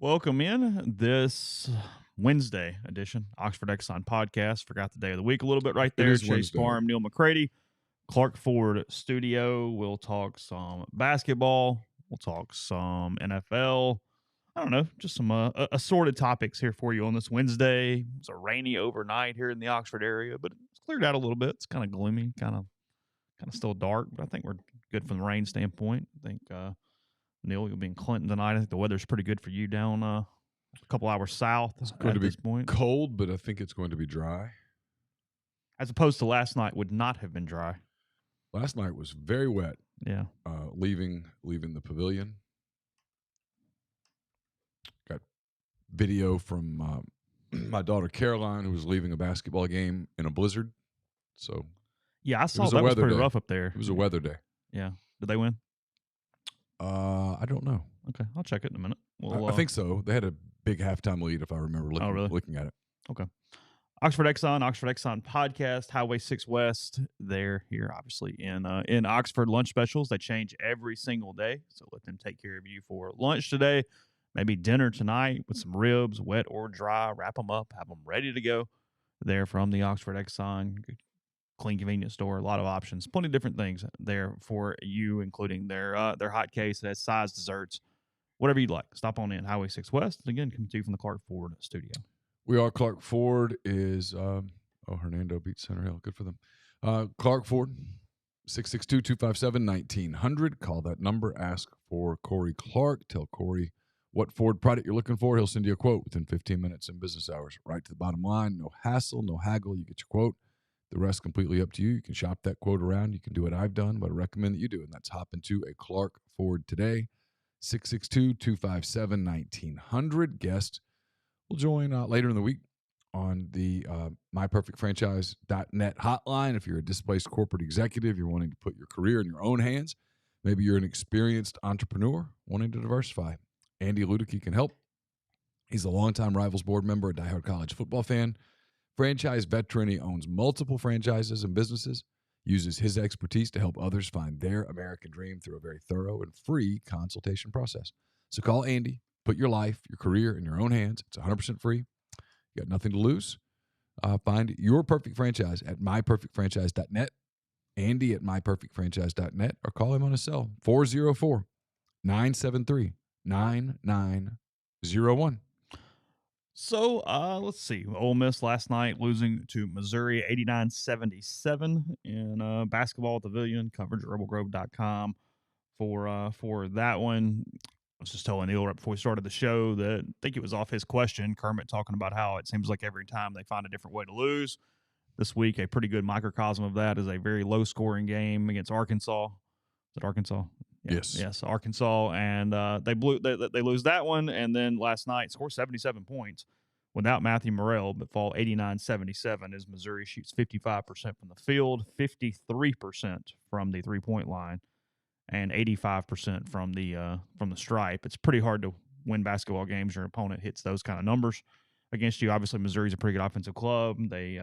Welcome in this Wednesday edition, Oxford Exxon Podcast. Forgot the day of the week a little bit right there. is Chase Wednesday. Parham, Neal, McCready, Clark Ford Studio. We'll talk some basketball. We'll talk some NFL. I don't know, just some assorted topics here for you on this Wednesday. It's a rainy overnight here in the Oxford area, but it's cleared out a little bit. It's kind of gloomy, kind of still dark, but I think we're good from the rain standpoint. I think Neal, you'll be in Clinton tonight. I think the weather's pretty good for you down a couple hours south It's going to this be point. cold, but I think it's going to be dry. As opposed to last night would not have been dry. Last night was very wet. Yeah. Leaving the pavilion. Got video from my daughter Caroline, who was leaving a basketball game in a blizzard. So yeah, I saw that was pretty rough up there. It was a weather day. Yeah. Did they win? I don't know. Okay, I'll check it in a minute. I think so. They had a big halftime lead, if I remember looking at it. Okay. Oxford Exxon Podcast, Highway 6 West. They're here, obviously, in Oxford. Lunch specials, they change every single day, so let them take care of you for lunch today, maybe dinner tonight with some ribs, wet or dry. Wrap them up, have them ready to go. They're from the Oxford Exxon, clean convenience store, a lot of options, plenty of different things there for you, including their hot case that has size desserts, whatever you'd like. Stop on in, Highway 6 West. Again, coming to you from the Clark Ford Studio. We are. Clark Ford is Hernando beats Center Hill. Good for them. Clark Ford, 662-257-1900. Call that number. Ask for Corey Clark. Tell Corey what Ford product you're looking for. He'll send you a quote within 15 minutes in business hours. Right to the bottom line. No hassle, no haggle. You get your quote. The rest completely up to you. You can shop that quote around. You can do what I've done, but I recommend that you do, and that's hop into a Clark Ford today. 662-257-1900. Guest will join later in the week on the myperfectfranchise.net hotline. If you're a displaced corporate executive, you're wanting to put your career in your own hands. Maybe you're an experienced entrepreneur wanting to diversify. Andy Ludicky can help. He's a longtime Rivals board member, a diehard college football fan, franchise veteran. He owns multiple franchises and businesses, uses his expertise to help others find their American dream through a very thorough and free consultation process. So call Andy. Put your life, your career in your own hands. It's 100% free. You got nothing to lose. Find your perfect franchise at myperfectfranchise.net, Andy at myperfectfranchise.net, or call him on his cell, 404-973-9901. So let's see. Ole Miss last night losing to Missouri 89-77 in basketball at the Pavilion. Coverage at rebelgrove.com for that one. I was just telling Neal right before we started the show that I think it was off his question, Kermit talking about how it seems like every time they find a different way to lose. This week, a pretty good microcosm of that is a very low-scoring game against Arkansas. Is it Arkansas? Yeah. Yes, Arkansas. And they lose that one, and then last night score 77 points without Matthew Morrell, but fall 89-77 as Missouri shoots 55% from the field, 53% from the three-point line, and 85% from the stripe. It's pretty hard to win basketball games. Your opponent hits those kind of numbers against you. Obviously, Missouri's a pretty good offensive club. They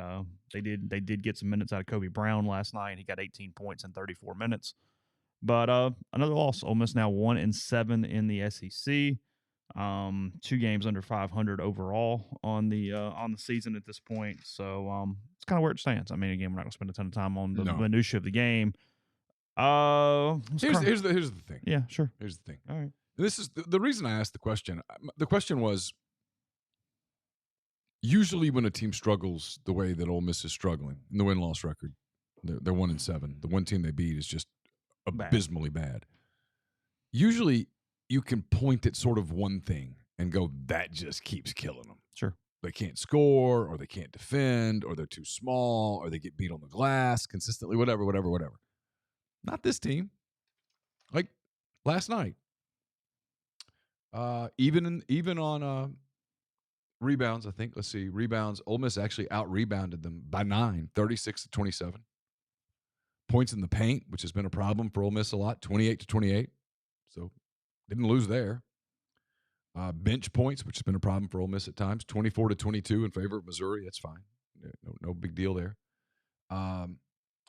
did get some minutes out of Kobe Brown last night. He got 18 points in 34 minutes. But another loss. Ole Miss now 1-7 in the SEC. 2 games under 500 overall on the season at this point. So it's kind of where it stands. I mean, again, we're not going to spend a ton of time on the minutia of the game. Here's the thing. Yeah, sure. Here's the thing. All right. This is the reason I asked the question. The question was, usually when a team struggles the way that Ole Miss is struggling in the win-loss record, they're 1-7. The one team they beat is just abysmally bad. Usually you can point at sort of one thing and go, that just keeps killing them. Sure. They can't score, or they can't defend, or they're too small, or they get beat on the glass consistently, whatever. Not this team. Like last night. Even on rebounds, I think. Let's see. Rebounds. Ole Miss actually out-rebounded them by 9, 36-27. Points in the paint, which has been a problem for Ole Miss a lot, 28-28. So didn't lose there. Bench points, which has been a problem for Ole Miss at times, 24-22 in favor of Missouri. That's fine. No big deal there.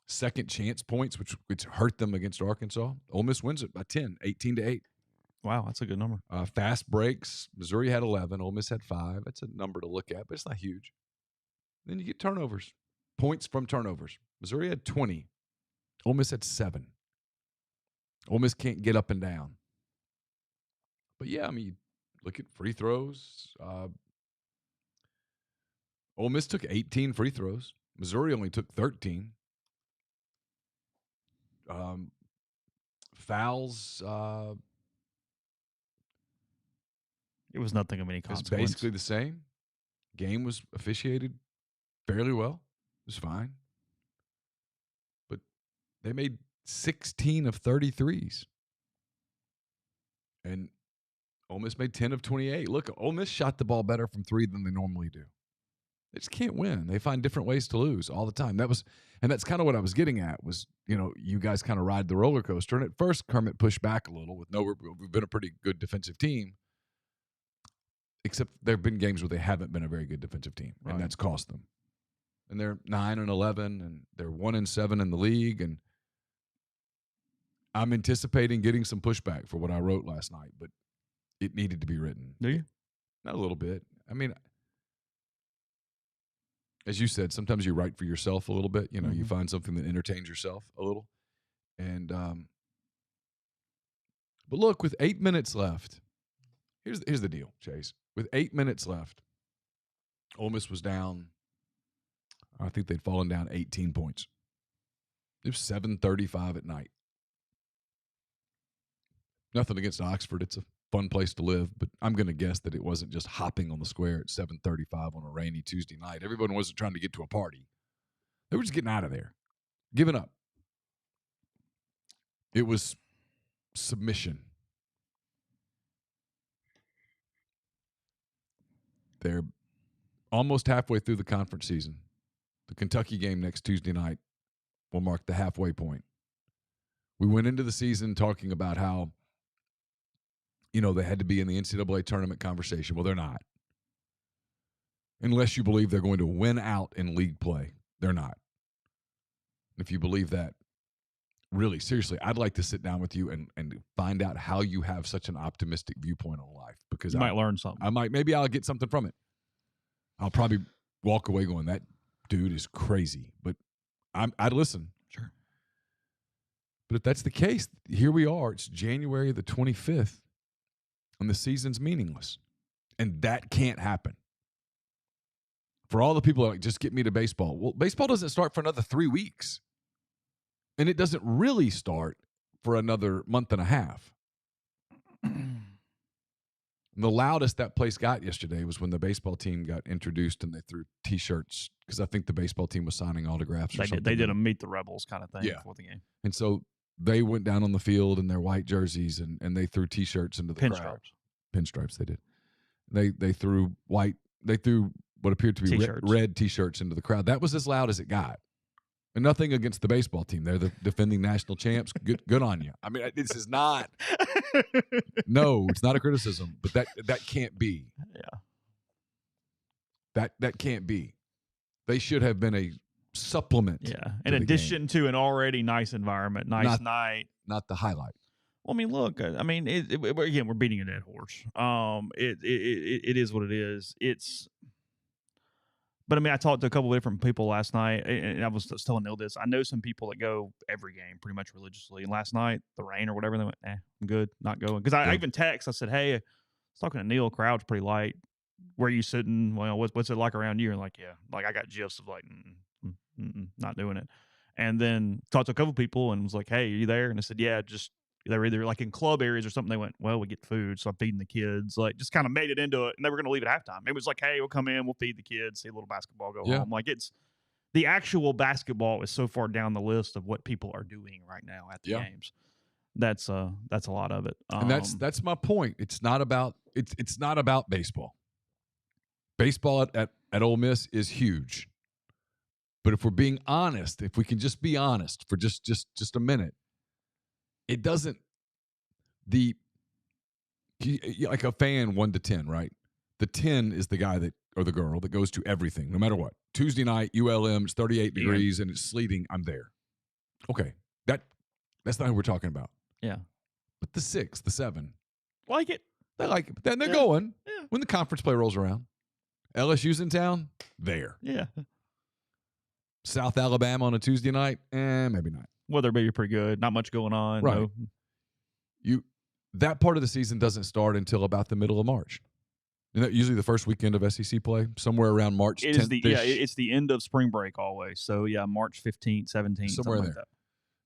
Second chance points, which hurt them against Arkansas. Ole Miss wins it by 10, 18-8. Wow, that's a good number. Fast breaks, Missouri had 11. Ole Miss had 5. That's a number to look at, but it's not huge. Then you get turnovers, points from turnovers. Missouri had 20. Ole Miss had 7. Ole Miss can't get up and down. But, yeah, I mean, you look at free throws. Ole Miss took 18 free throws. Missouri only took 13. Fouls. It was nothing of any It was consequence. basically the same. Game was officiated fairly well. It was fine. But they made 16 of 33s. And Ole Miss made 10 of 28. Look, Ole Miss shot the ball better from 3 than they normally do. They just can't win. They find different ways to lose all the time. That's kind of what I was getting at was, you guys kind of ride the roller coaster. And at first, Kermit pushed back a little we've been a pretty good defensive team. Except there have been games where they haven't been a very good defensive team, and that's cost them. And they're 9-11, and they're 1-7 in the league. And I'm anticipating getting some pushback for what I wrote last night, but it needed to be written. Do you? Not a little bit. I mean, as you said, sometimes you write for yourself a little bit. You find something that entertains yourself a little. And but look, with 8 minutes left, here's the deal, Chase. With 8 minutes left, Ole Miss was down. I think they'd fallen down 18 points. It was 7:35 at night. Nothing against Oxford. It's a fun place to live, but I'm going to guess that it wasn't just hopping on the square at 7:35 on a rainy Tuesday night. Everyone wasn't trying to get to a party. They were just getting out of there, giving up. It was submission. They're almost halfway through the conference season. The Kentucky game next Tuesday night will mark the halfway point. We went into the season talking about how, they had to be in the NCAA tournament conversation. Well, they're not. Unless you believe they're going to win out in league play. They're not. If you believe that, really, seriously, I'd like to sit down with you and find out how you have such an optimistic viewpoint on life. Because you might learn something. Maybe I'll get something from it. I'll probably walk away going, that dude is crazy. But I'd listen. Sure. But if that's the case, here we are. It's January the 25th, and the season's meaningless. And that can't happen. For all the people that are like, just get me to baseball. Well, baseball doesn't start for another 3 weeks. And it doesn't really start for another month and a half. The loudest that place got yesterday was when the baseball team got introduced and they threw T-shirts because I think the baseball team was signing autographs or something. They did a Meet the Rebels kind of thing before the game. And so they went down on the field in their white jerseys and they threw T-shirts into the crowd. Pinstripes, they did. They threw what appeared to be red T-shirts into the crowd. That was as loud as it got. And nothing against the baseball team. They're the defending national champs. Good on you. I mean, this is not. No, it's not a criticism, but that can't be. Yeah. That can't be. They should have been a supplement. Yeah. In addition to an already nice environment, night. Not the highlight. Well, I mean, look. I mean, again, we're beating a dead horse. It is what it is. But I mean, I talked to a couple of different people last night, and I was telling Neal this. I know some people that go every game pretty much religiously. And last night, the rain or whatever, they went, I'm good, not going. Because I even text, I said, hey, I was talking to Neal, crowd's pretty light. Where are you sitting? Well, what's it like around you? And like, yeah, like I got gifs of like, not doing it. And then talked to a couple of people and was like, hey, are you there? And I said, yeah, just. They were either like in club areas or something. They went, well, we get food, so I'm feeding the kids. Like, just kind of made it into it, and they were going to leave at halftime. It was like, hey, we'll come in, we'll feed the kids, see a little basketball, go home. Like, it's the actual basketball is so far down the list of what people are doing right now at the games. That's a lot of it. And that's my point. It's not about baseball. Baseball at Ole Miss is huge. But if we're being honest, if we can just be honest for just a minute. It doesn't like a fan 1 to 10, right? The 10 is the guy or the girl that goes to everything, no matter what. Tuesday night, ULM, it's 38 degrees and it's sleeting. I'm there. Okay. That's not who we're talking about. Yeah. But the 6, the 7, Like it. They like it. But then they're Yeah. going Yeah. when the conference play rolls around. LSU's in town. There. Yeah. South Alabama on a Tuesday night. Maybe not. Weather may be pretty good. Not much going on. Right. No. That part of the season doesn't start until about the middle of March. Usually the first weekend of SEC play, somewhere around March 10th. It's the end of spring break always. So, yeah, March 15th, 17th, somewhere something there. like that.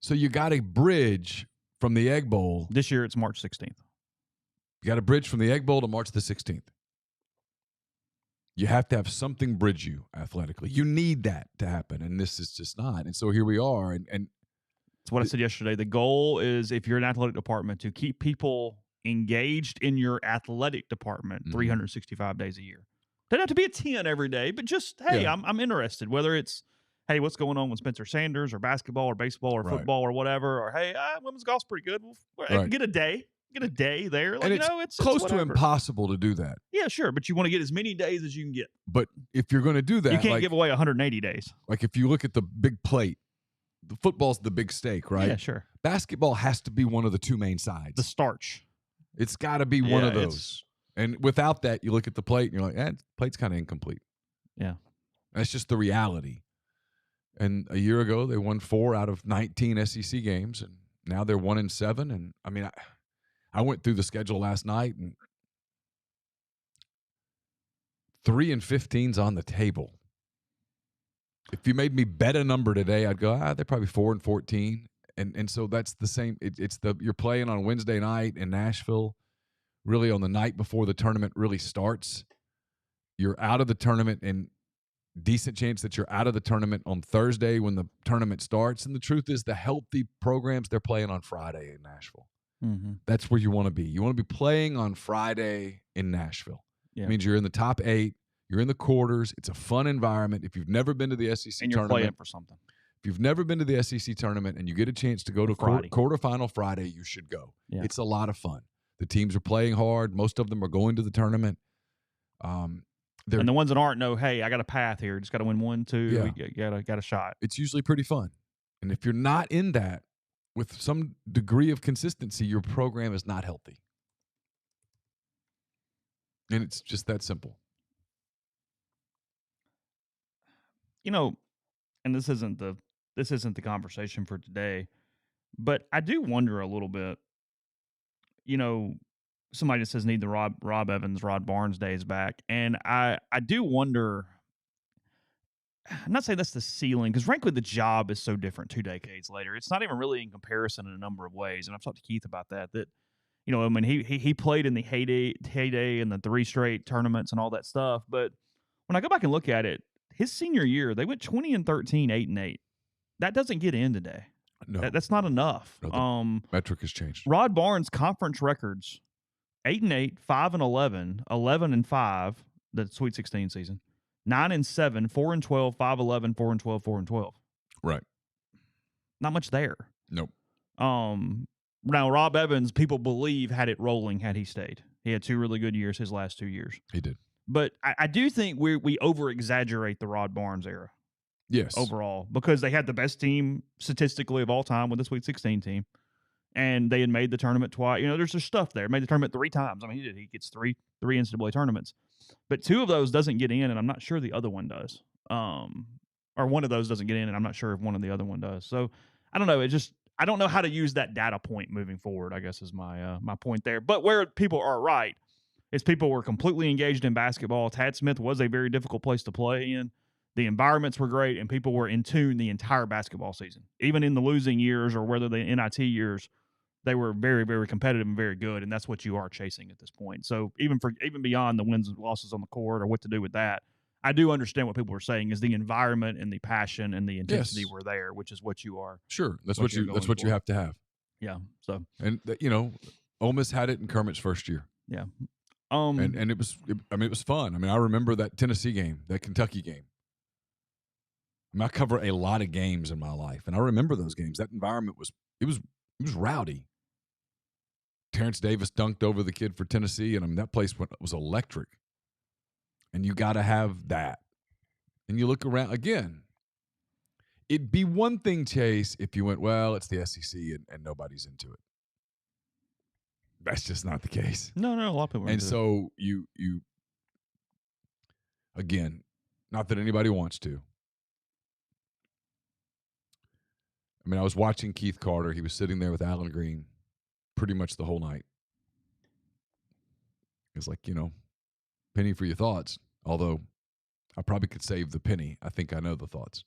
So you got a bridge from the Egg Bowl. This year it's March 16th. You got a bridge from the Egg Bowl to March the 16th. You have to have something bridge you athletically. You need that to happen, and this is just not. And so here we are. And that's what I said yesterday. The goal is, if you're an athletic department, to keep people engaged in your athletic department 365 days a year. Doesn't have to be a 10 every day, but just, hey, Yeah. I'm interested. Whether it's, hey, what's going on with Spencer Sanders or basketball or baseball or football or whatever, or hey, women's golf's pretty good. Well, get a day there. Like, and it's close to impossible to do that. Yeah, sure, but you want to get as many days as you can get. But if you're going to do that, you can't give away 180 days. Like if you look at the big plate, the football's the big steak, right? Yeah, sure. Basketball has to be one of the two main sides. The starch. It's got to be one of those. And without that, you look at the plate and you're like, the plate's kind of incomplete. Yeah. That's just the reality. And a year ago, they won 4 out of 19 SEC games, and now they're 1-7. And I mean, I went through the schedule last night, and 3-15's on the table. If you made me bet a number today, I'd go, they're probably 4-14. And so that's the same. You're playing on Wednesday night in Nashville, really on the night before the tournament really starts. You're out of the tournament, and decent chance that you're out of the tournament on Thursday when the tournament starts. And the truth is, the healthy programs, they're playing on Friday in Nashville. Mm-hmm. That's where you want to be. You want to be playing on Friday in Nashville. Yeah. It means you're in the top 8. You're in the quarters. It's a fun environment. If you've never been to the SEC and you're tournament, playing for something. If you've never been to the SEC tournament and you get a chance to go to quarterfinal Friday, you should go. Yeah. It's a lot of fun. The teams are playing hard. Most of them are going to the tournament. And the ones that aren't know, hey, I got a path here. Just got to win 1, 2. Yeah. Got a shot. It's usually pretty fun. And if you're not in that with some degree of consistency, your program is not healthy. And it's just that simple. And this isn't the conversation for today, but I do wonder a little bit. Somebody just says need the Rob Evans, Rod Barnes days back, and I do wonder. I'm not saying that's the ceiling, because frankly the job is so different 2 decades later. It's not even really in comparison in a number of ways, and I've talked to Keith about that. He played in the heyday and the 3 straight tournaments and all that stuff, but when I go back and look at it, his senior year, they went 20-13, 8-8. That doesn't get in today. No, that's not enough. No, the metric has changed. Rod Barnes' conference records: 8-8, 5-11, 11-5, the Sweet 16 season, 9-7, 4-12, 5-11, 4-12, 4-12. Right. Not much there. Nope. Now Rob Evans, people believe, had it rolling had he stayed. He had 2 really good years his last 2 years. He did. But I do think we over-exaggerate the Rod Barnes era. Yes. Overall, because they had the best team statistically of all time with the Sweet 16 team, and they had made the tournament twice. There's just stuff there. Made the tournament 3 times. I mean, he gets three NCAA tournaments, but 2 of those doesn't get in, and I'm not sure the other one does. Or one of those doesn't get in, and I'm not sure if one of the other one does. So I don't know. I don't know how to use that data point moving forward, I guess is my point there. But where people are right is people were completely engaged in basketball. Tad Smith was a very difficult place to play in. The environments were great, and people were in tune the entire basketball season. Even in the losing years or whether the NIT years, they were very, very competitive and very good, and that's what you are chasing at this point. So even beyond the wins and losses on the court or what to do with that, I do understand what people are saying is the environment and the passion and the intensity were there, which is what you are. Sure, that's what you have to have. Yeah. So Ole Miss had it in Kermit's first year. Yeah. And it was fun. I mean, I remember that Tennessee game, that Kentucky game. I cover a lot of games in my life, and I remember those games. That environment was rowdy. Terrence Davis dunked over the kid for Tennessee, and that place was electric. And you got to have that. And you look around again. It'd be one thing, Chase, if you went, well, it's the SEC and nobody's into it. That's just not the case. No, a lot of people. And so you again, not that anybody wants to. I mean, I was watching Keith Carter. He was sitting there with Alan Green pretty much the whole night. It's like, penny for your thoughts. Although I probably could save the penny. I think I know the thoughts.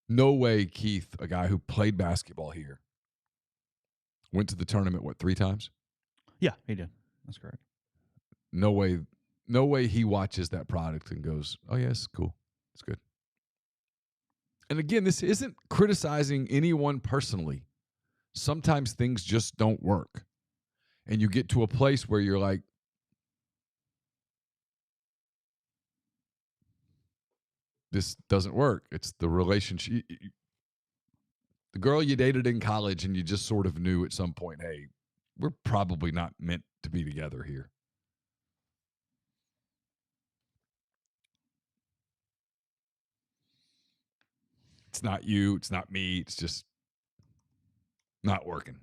No way Keith, a guy who played basketball here, went to the tournament, 3 times? Yeah, he did. That's correct. No way he watches that product and goes, oh, yeah, it's cool. It's good. And again, this isn't criticizing anyone personally. Sometimes things just don't work. And you get to a place where you're like, this doesn't work. It's the relationship. The girl you dated in college and you just sort of knew at some point, hey, we're probably not meant to be together here. It's not you. It's not me. It's just not working.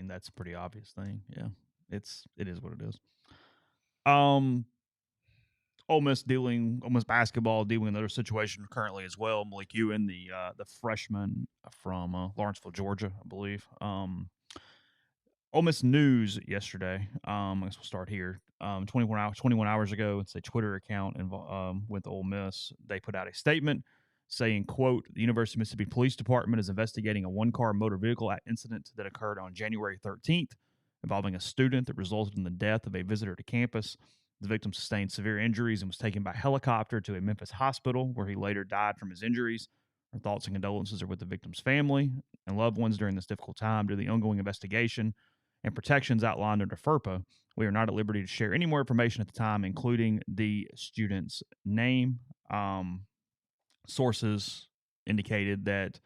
That's a pretty obvious thing. Yeah, it is what it is. Ole Miss basketball dealing with another situation currently as well. Malik Ewan, the freshman from Lawrenceville, Georgia, I believe. Ole Miss news yesterday. I guess we'll start here. 21 hours ago, it's a Twitter account with Ole Miss. They put out a statement saying, quote, the University of Mississippi Police Department is investigating a one-car motor vehicle incident that occurred on January 13th involving a student that resulted in the death of a visitor to campus. The victim sustained severe injuries and was taken by helicopter to a Memphis hospital where he later died from his injuries. Our thoughts and condolences are with the victim's family and loved ones during this difficult time due to the ongoing investigation and protections outlined under FERPA. We are not at liberty to share any more information at the time, including the student's name. Sources indicated that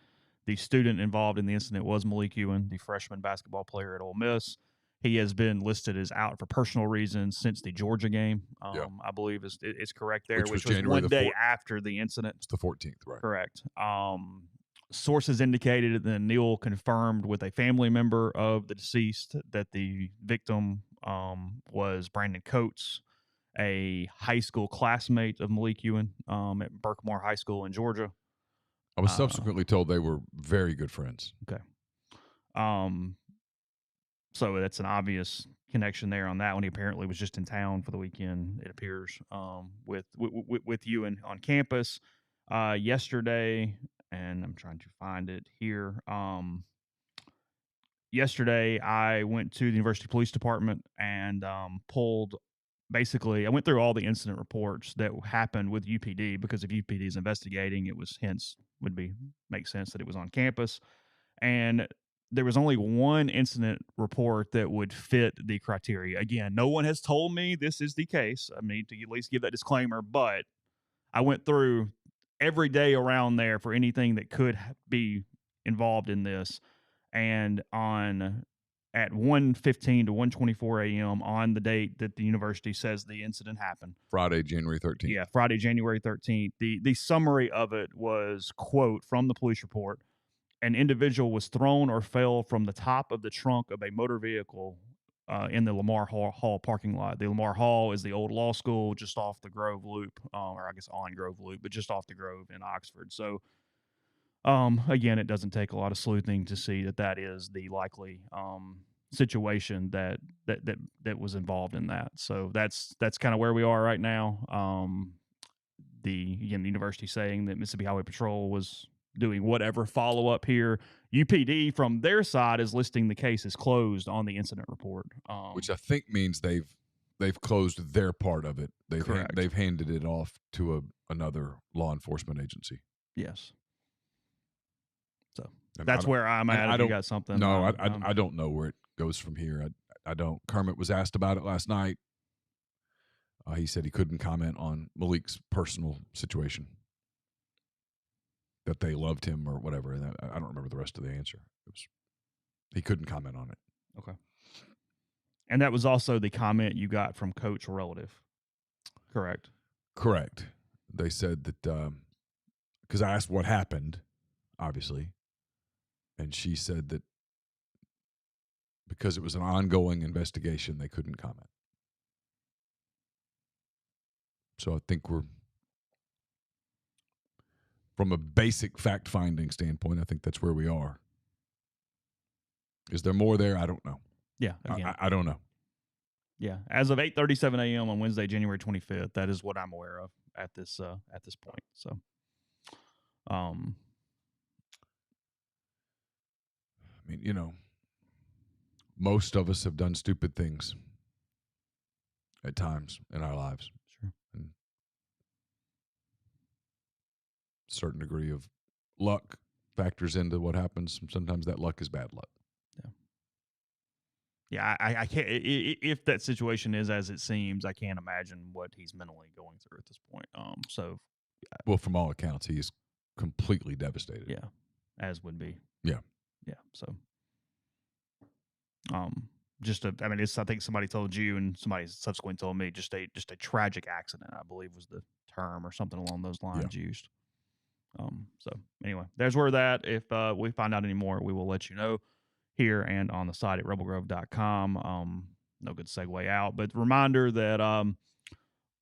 the student involved in the incident was Malik Ewan, the freshman basketball player at Ole Miss. He has been listed as out for personal reasons since the Georgia game. I believe is correct there, which was January one day after the incident. It's the 14th, right? Correct. Sources indicated that Neal confirmed with a family member of the deceased that the victim was Brandon Coates, a high school classmate of Malik Ewan at Berkmore High School in Georgia. I was subsequently told they were very good friends. Okay. So that's an obvious connection there on that one. He apparently was just in town for the weekend, it appears, with Ewan on campus yesterday. And I'm trying to find it here. Yesterday, I went to the University Police Department and pulled. Basically, I went through all the incident reports that happened with UPD because if UPD is investigating, it was make sense that it was on campus. And there was only one incident report that would fit the criteria. Again, no one has told me this is the case. I need to at least give that disclaimer, but I went through every day around there for anything that could be involved in this. And at 1:15 to 1:24 a.m. on the date that the university says the incident happened. Friday, January 13th. Yeah, Friday, January 13th. The summary of it was, quote, from the police report, an individual was thrown or fell from the top of the trunk of a motor vehicle in the Lamar Hall parking lot. The Lamar Hall is the old law school just off the Grove Loop, or I guess on Grove Loop, but just off the Grove in Oxford. So, again, it doesn't take a lot of sleuthing to see that is the likely situation that was involved in that. So that's kind of where we are right now. The university saying that Mississippi Highway Patrol was doing whatever follow-up here. UPD, from their side, is listing the case as closed on the incident report. Which I think means they've closed their part of it. They've handed it off to another law enforcement agency. Yes. So that's where I'm at. If you got something. No, I don't know where it goes from here. I don't. Kermit was asked about it last night. He said he couldn't comment on Malik's personal situation, that they loved him or whatever. And I don't remember the rest of the answer. He couldn't comment on it. Okay. And that was also the comment you got from Coach relative, correct? Correct. They said that because I asked what happened, obviously, And she said that because it was an ongoing investigation, they couldn't comment. So I think we're, from a basic fact-finding standpoint, I think that's where we are. Is there more there? I don't know. Yeah, again. I don't know. Yeah, as of 8:37 a.m. on Wednesday, January 25th, that is what I'm aware of at this point. So, I mean, you know, most of us have done stupid things at times in our lives. Sure. And a certain degree of luck factors into what happens. Sometimes that luck is bad luck. Yeah, I can't. If that situation is as it seems, I can't imagine what he's mentally going through at this point. Well, from all accounts, he is completely devastated. Yeah, as would be. Yeah. So, I think somebody told you, and somebody subsequently told me, just a tragic accident, I believe was the term or something along those lines used. So anyway, there's where that. If we find out any more, we will let you know here and on the site at rebelgrove.com. No good segue out, but reminder that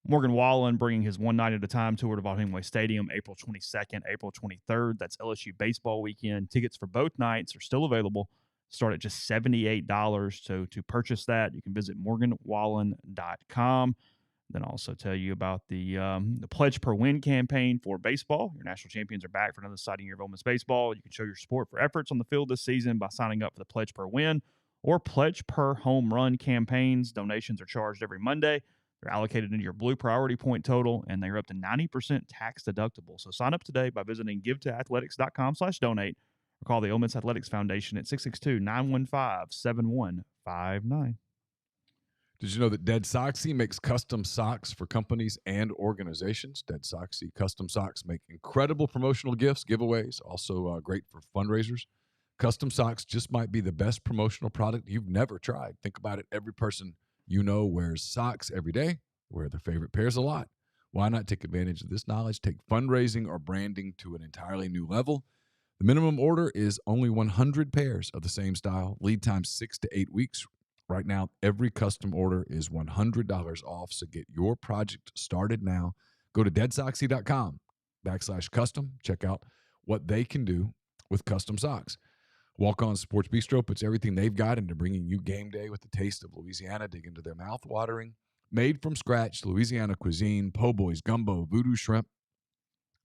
Morgan Wallen bringing his One Night at a Time tour to Vaught-Hemingway Stadium, April 22nd, April 23rd. That's LSU baseball weekend. Tickets for both nights are still available. Start at just $78. So to purchase that, you can visit morganwallen.com. Then also tell you about the Pledge Per Win campaign for baseball. Your national champions are back for another exciting year of Ole Miss baseball. You can show your support for efforts on the field this season by signing up for the Pledge Per Win or Pledge Per Home Run campaigns. Donations are charged every Monday. They're allocated into your Blue Priority point total, and they're up to 90% tax deductible. So sign up today by visiting givetoathletics.com/donate or call the Ole Miss Athletics Foundation at 662-915-7159. Did you know that Dead Soxy makes custom socks for companies and organizations? Dead Soxy custom socks make incredible promotional gifts, giveaways, also great for fundraisers. Custom socks just might be the best promotional product you've never tried. Think about it. Every person you know wears socks every day, wear their favorite pairs a lot. Why not take advantage of this knowledge? Take fundraising or branding to an entirely new level. The minimum order is only 100 pairs of the same style. Lead time 6 to 8 weeks. Right now, every custom order is $100 off, so get your project started now. Go to deadsocks.com/custom. Check out what they can do with custom socks. Walk On Sports Bistro puts everything they've got into bringing you game day with the taste of Louisiana. Dig into their mouth-watering, made-from-scratch Louisiana cuisine, po' boys, gumbo, voodoo shrimp,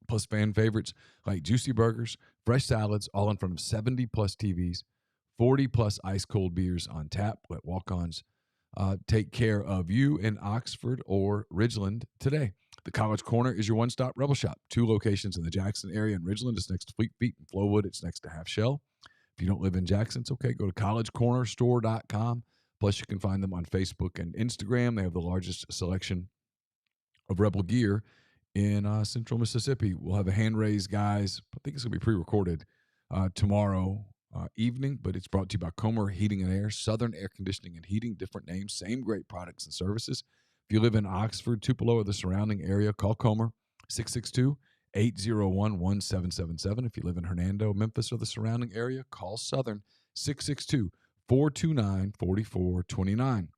plus fan favorites like juicy burgers, fresh salads, all in front of 70-plus TVs. 40-plus ice-cold beers on tap. Let walk-ons take care of you in Oxford or Ridgeland today. The College Corner is your one-stop Rebel Shop. 2 locations in the Jackson area. In Ridgeland, it's next to Fleet Feet. In Flowwood, it's next to Half Shell. If you don't live in Jackson, it's okay. Go to collegecornerstore.com. Plus, you can find them on Facebook and Instagram. They have the largest selection of Rebel gear in central Mississippi. We'll have a hand raise, guys. I think it's going to be pre-recorded tomorrow evening, but it's brought to you by Comer Heating and Air, Southern Air Conditioning and Heating, different names, same great products and services. If you live in Oxford, Tupelo, or the surrounding area, call Comer, 662-801-1777. If you live in Hernando, Memphis, or the surrounding area, call Southern, 662-429-4429.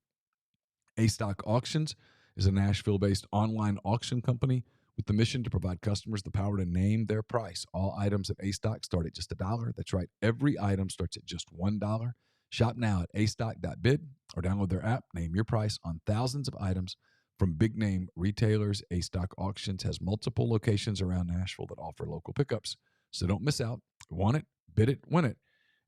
A-Stock Auctions is a Nashville-based online auction company with the mission to provide customers the power to name their price. All items at A-Stock start at just $1. That's right. Every item starts at just $1. Shop now at astock.bid or download their app. Name your price on thousands of items from big-name retailers. A-Stock Auctions has multiple locations around Nashville that offer local pickups. So don't miss out. Want it, bid it, win it.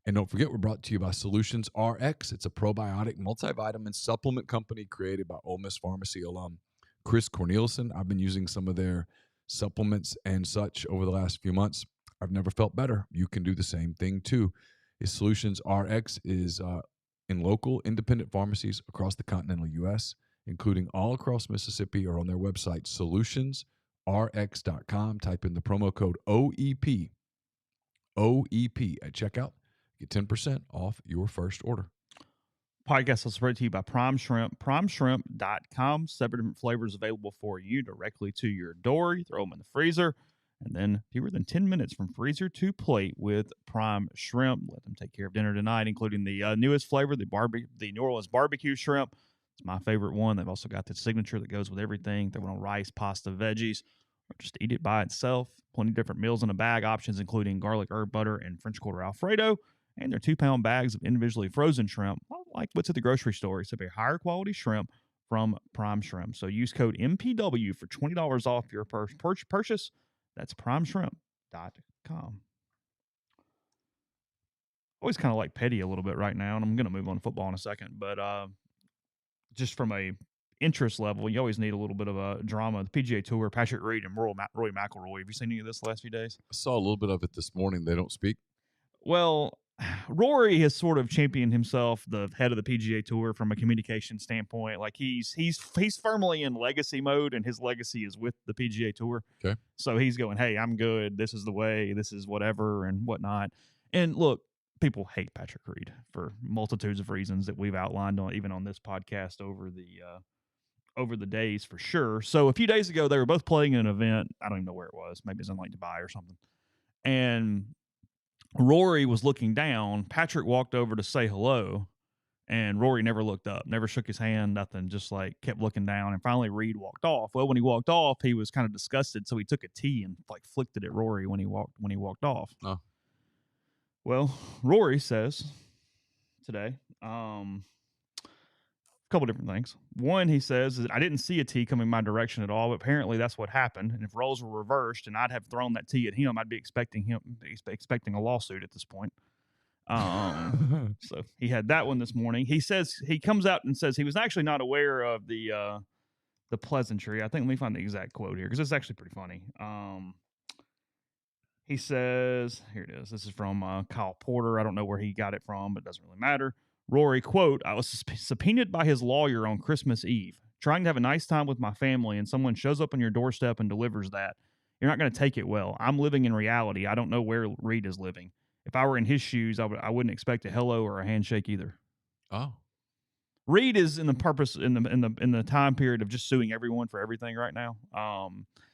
And don't forget, we're brought to you by Solutions RX. It's a probiotic multivitamin supplement company created by Ole Miss Pharmacy alum Chris Cornelison. I've been using some of their supplements and such over the last few months. I've never felt better. You can do the same thing too. Solutions RX is in local independent pharmacies across the continental U.S., including all across Mississippi, or on their website, solutionsrx.com. Type in the promo code OEP at checkout. Get 10% off your first order. Podcast is brought to you by Prime Shrimp. PrimeShrimp.com. 7 different flavors available for you directly to your door. You throw them in the freezer. And then fewer than 10 minutes from freezer to plate with prime shrimp. Let them take care of dinner tonight, including the newest flavor, the New Orleans barbecue shrimp. It's my favorite one. They've also got the signature that goes with everything. Throw it on rice, pasta, veggies, or just eat it by itself. Plenty of different meals in a bag options, including garlic herb butter and French Quarter Alfredo. And their 2-pound bags of individually frozen shrimp, like what's at the grocery store. It's a higher quality shrimp from Prime Shrimp. So use code MPW for $20 off your purchase. That's primeshrimp.com. Always kind of like petty a little bit right now, and I'm going to move on to football in a second. But just from a interest level, you always need a little bit of a drama. The PGA Tour, Patrick Reed and Rory McIlroy. Have you seen any of this the last few days? I saw a little bit of it this morning. They don't speak. Well, Rory has sort of championed himself, the head of the PGA Tour, from a communication standpoint. Like he's firmly in legacy mode, and his legacy is with the PGA Tour. Okay. So he's going, hey, I'm good. This is the way. This is whatever and whatnot. And look, people hate Patrick Reed for multitudes of reasons that we've outlined even on this podcast over the days for sure. So a few days ago, they were both playing an event. I don't even know where it was. Maybe it's in like Dubai or something. And Rory was looking down. Patrick walked over to say hello, and Rory never looked up, never shook his hand, nothing, just like kept looking down. And finally, Reed walked off. Well, when he walked off, he was kind of disgusted, so he took a tee and like flicked it at Rory when he walked off. Oh. Well, Rory says today, a couple different things. One, he says, is I didn't see a tee coming my direction at all, but apparently that's what happened. And if roles were reversed and I'd have thrown that tee at him, I'd be expecting a lawsuit at this point. So he had that one this morning. He says he comes out and says he was actually not aware of the pleasantry. I think let me find the exact quote here because it's actually pretty funny. He says, here it is. This is from Kyle Porter. I don't know where he got it from, but it doesn't really matter. Rory, quote, I was subpoenaed by his lawyer on Christmas Eve, trying to have a nice time with my family, and someone shows up on your doorstep and delivers that. You're not going to take it well. I'm living in reality. I don't know where Reed is living. If I were in his shoes, I wouldn't expect a hello or a handshake either. Oh. Reed is in the time period of just suing everyone for everything right now.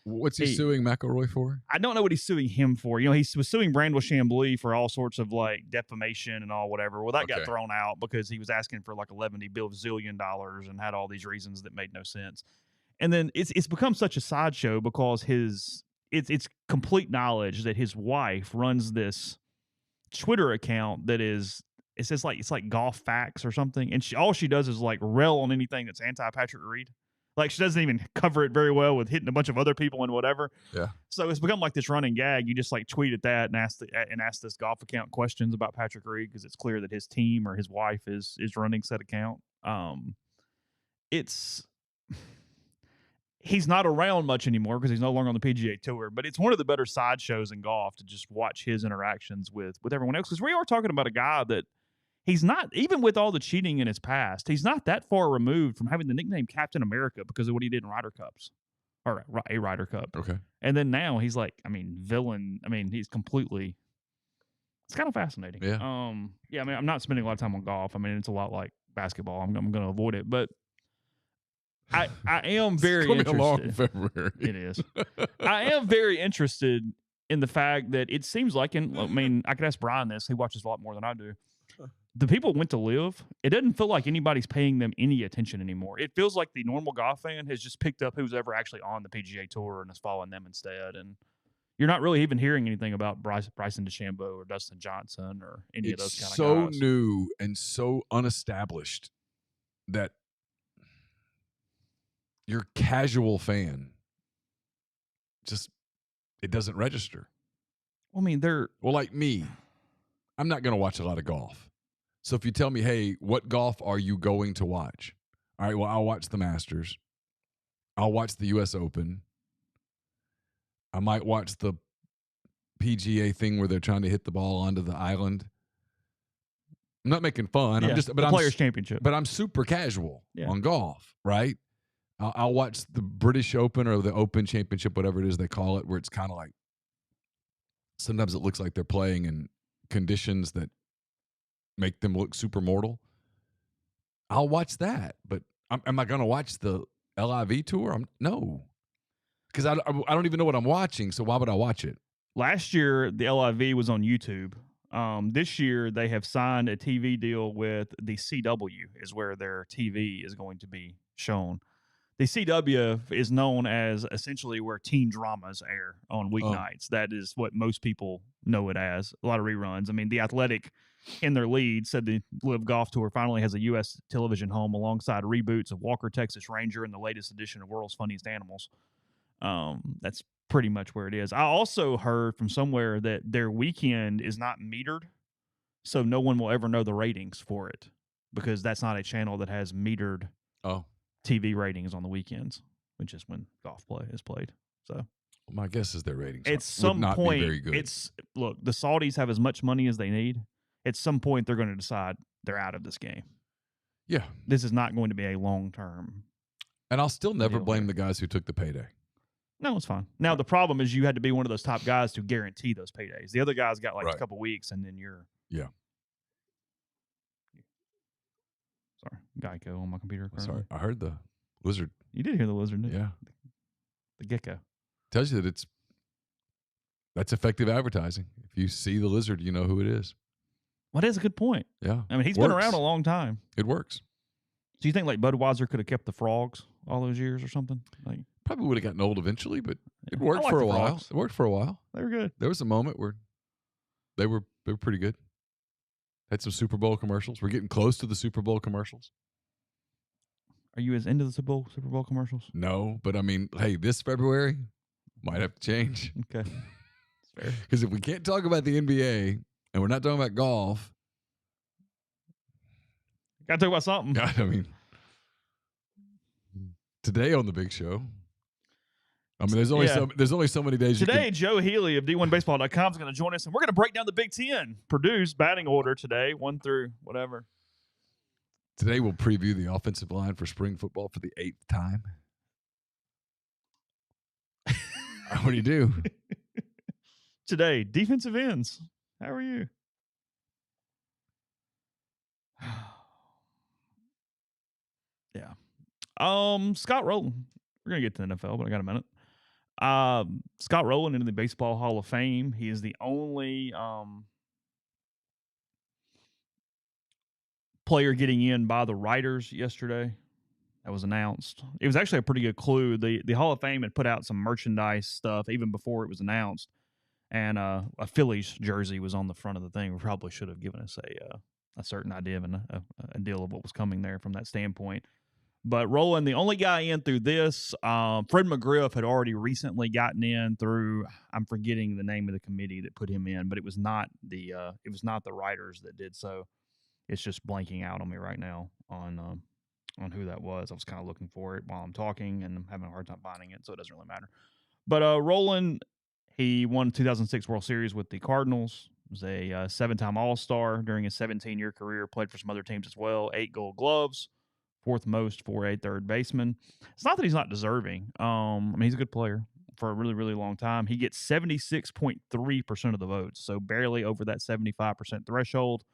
What's he suing McIlroy for? I don't know what he's suing him for. You know, he was suing Brandel Chambly for all sorts of like defamation and all whatever. Well, that got thrown out because he was asking for like $11 billion and had all these reasons that made no sense. And then it's become such a sideshow because it's complete knowledge that his wife runs this Twitter account that is. It's like golf facts or something, and all she does is like rail on anything that's anti-Patrick Reed. Like she doesn't even cover it very well with hitting a bunch of other people and whatever. Yeah. So it's become like this running gag. You just like tweet at that and ask this golf account questions about Patrick Reed because it's clear that his team or his wife is running said account. He's not around much anymore because he's no longer on the PGA Tour, but it's one of the better sideshows in golf to just watch his interactions with everyone else because we are talking about a guy that he's not, even with all the cheating in his past, he's not that far removed from having the nickname Captain America because of what he did in Ryder Cups or a Ryder Cup. Okay. And then now he's like, villain. He's completely, it's kind of fascinating. Yeah. I'm not spending a lot of time on golf. It's a lot like basketball. I'm going to avoid it, but I am very interested. Long February. It is. I am very interested in the fact that it seems like, I could ask Brian this. He watches a lot more than I do. The people went to live. It doesn't feel like anybody's paying them any attention anymore. It feels like the normal golf fan has just picked up who's ever actually on the PGA Tour and is following them instead. And you're not really even hearing anything about Bryson DeChambeau or Dustin Johnson or any of those kind of guys. It's so new and so unestablished that your casual fan just, it doesn't register. Well, like me, I'm not going to watch a lot of golf. So if you tell me, hey, what golf are you going to watch? All right, well, I'll watch the Masters. I'll watch the U.S. Open. I might watch the PGA thing where they're trying to hit the ball onto the island. I'm not making fun. Yeah, I'm Players' Championship. But I'm super casual on golf, right? I'll watch the British Open or the Open Championship, whatever it is they call it, where it's kind of like sometimes it looks like they're playing in conditions that make them look super mortal. I'll watch that, but am I going to watch the LIV tour? No. because I don't even know what I'm watching, so why would I watch it? Last year, the LIV was on YouTube. This year, they have signed a TV deal with the CW, is where their TV is going to be shown. The CW is known as essentially where teen dramas air on weeknights. That is what most people know it as. A lot of reruns. I mean, The Athletic, in their lead, said the Live Golf Tour finally has a U.S. television home alongside reboots of Walker, Texas Ranger, and the latest edition of World's Funniest Animals. That's pretty much where it is. I also heard from somewhere that their weekend is not metered, so no one will ever know the ratings for it because that's not a channel that has metered TV ratings on the weekends, which is when golf play is played. So my guess is their ratings at some would not point be very good. Look, the Saudis have as much money as they need. At some point, they're going to decide they're out of this game. Yeah, this is not going to be a long term. And I'll still never blame the guys who took the payday. No, it's fine. Now, the problem is you had to be one of those top guys to guarantee those paydays. The other guys got like a couple weeks, and then you're... Yeah. Sorry. Geico on my computer. Sorry. I heard the lizard. You did hear the lizard, didn't you? Yeah. The gecko. Tells you that that's effective advertising. If you see the lizard, you know who it is. Well, that is a good point. Yeah. I mean, he's been around a long time. It works. Do you think like Budweiser could have kept the frogs all those years or something? Like, probably would have gotten old eventually, but it worked for a while. Frogs. It worked for a while. They were good. There was a moment where they were pretty good. Had some Super Bowl commercials. We're getting close to the Super Bowl commercials. Are you as into the Super Bowl commercials? No, but I mean, hey, this February might have to change. Okay. Fair. Because if we can't talk about the NBA and we're not talking about golf, got to talk about something. I mean, today on the big show. I mean, there's only so many days. Today, Joe Healy of D1Baseball.com is going to join us, and we're going to break down the Big Ten. Purdue's batting order today, 1 through whatever. Today, we'll preview the offensive line for spring football for the 8th time. What do you do? Today, defensive ends. How are you? Yeah. Scott Rolen. We're going to get to the NFL, but I got a minute. Scott Rolen into the Baseball Hall of Fame. He is the only player getting in by the writers yesterday. That was announced. It was actually a pretty good clue. The Hall of Fame had put out some merchandise stuff even before it was announced, and a Phillies jersey was on the front of the thing. We probably should have given us a certain idea and a deal of what was coming there from that standpoint. But Rolen, the only guy in through this, Fred McGriff had already recently gotten in through, I'm forgetting the name of the committee that put him in, but it was not the writers that did so. It's just blanking out on me right now on who that was. I was kind of looking for it while I'm talking, and I'm having a hard time finding it, so it doesn't really matter. But Rolen, he won 2006 World Series with the Cardinals. Was a 7-time All-Star during his 17-year career. Played for some other teams as well. 8 Gold Gloves. 4th most for a third baseman. It's not that he's not deserving. I mean, he's a good player for a really, really long time. He gets 76.3% of the votes, so barely over that 75% threshold.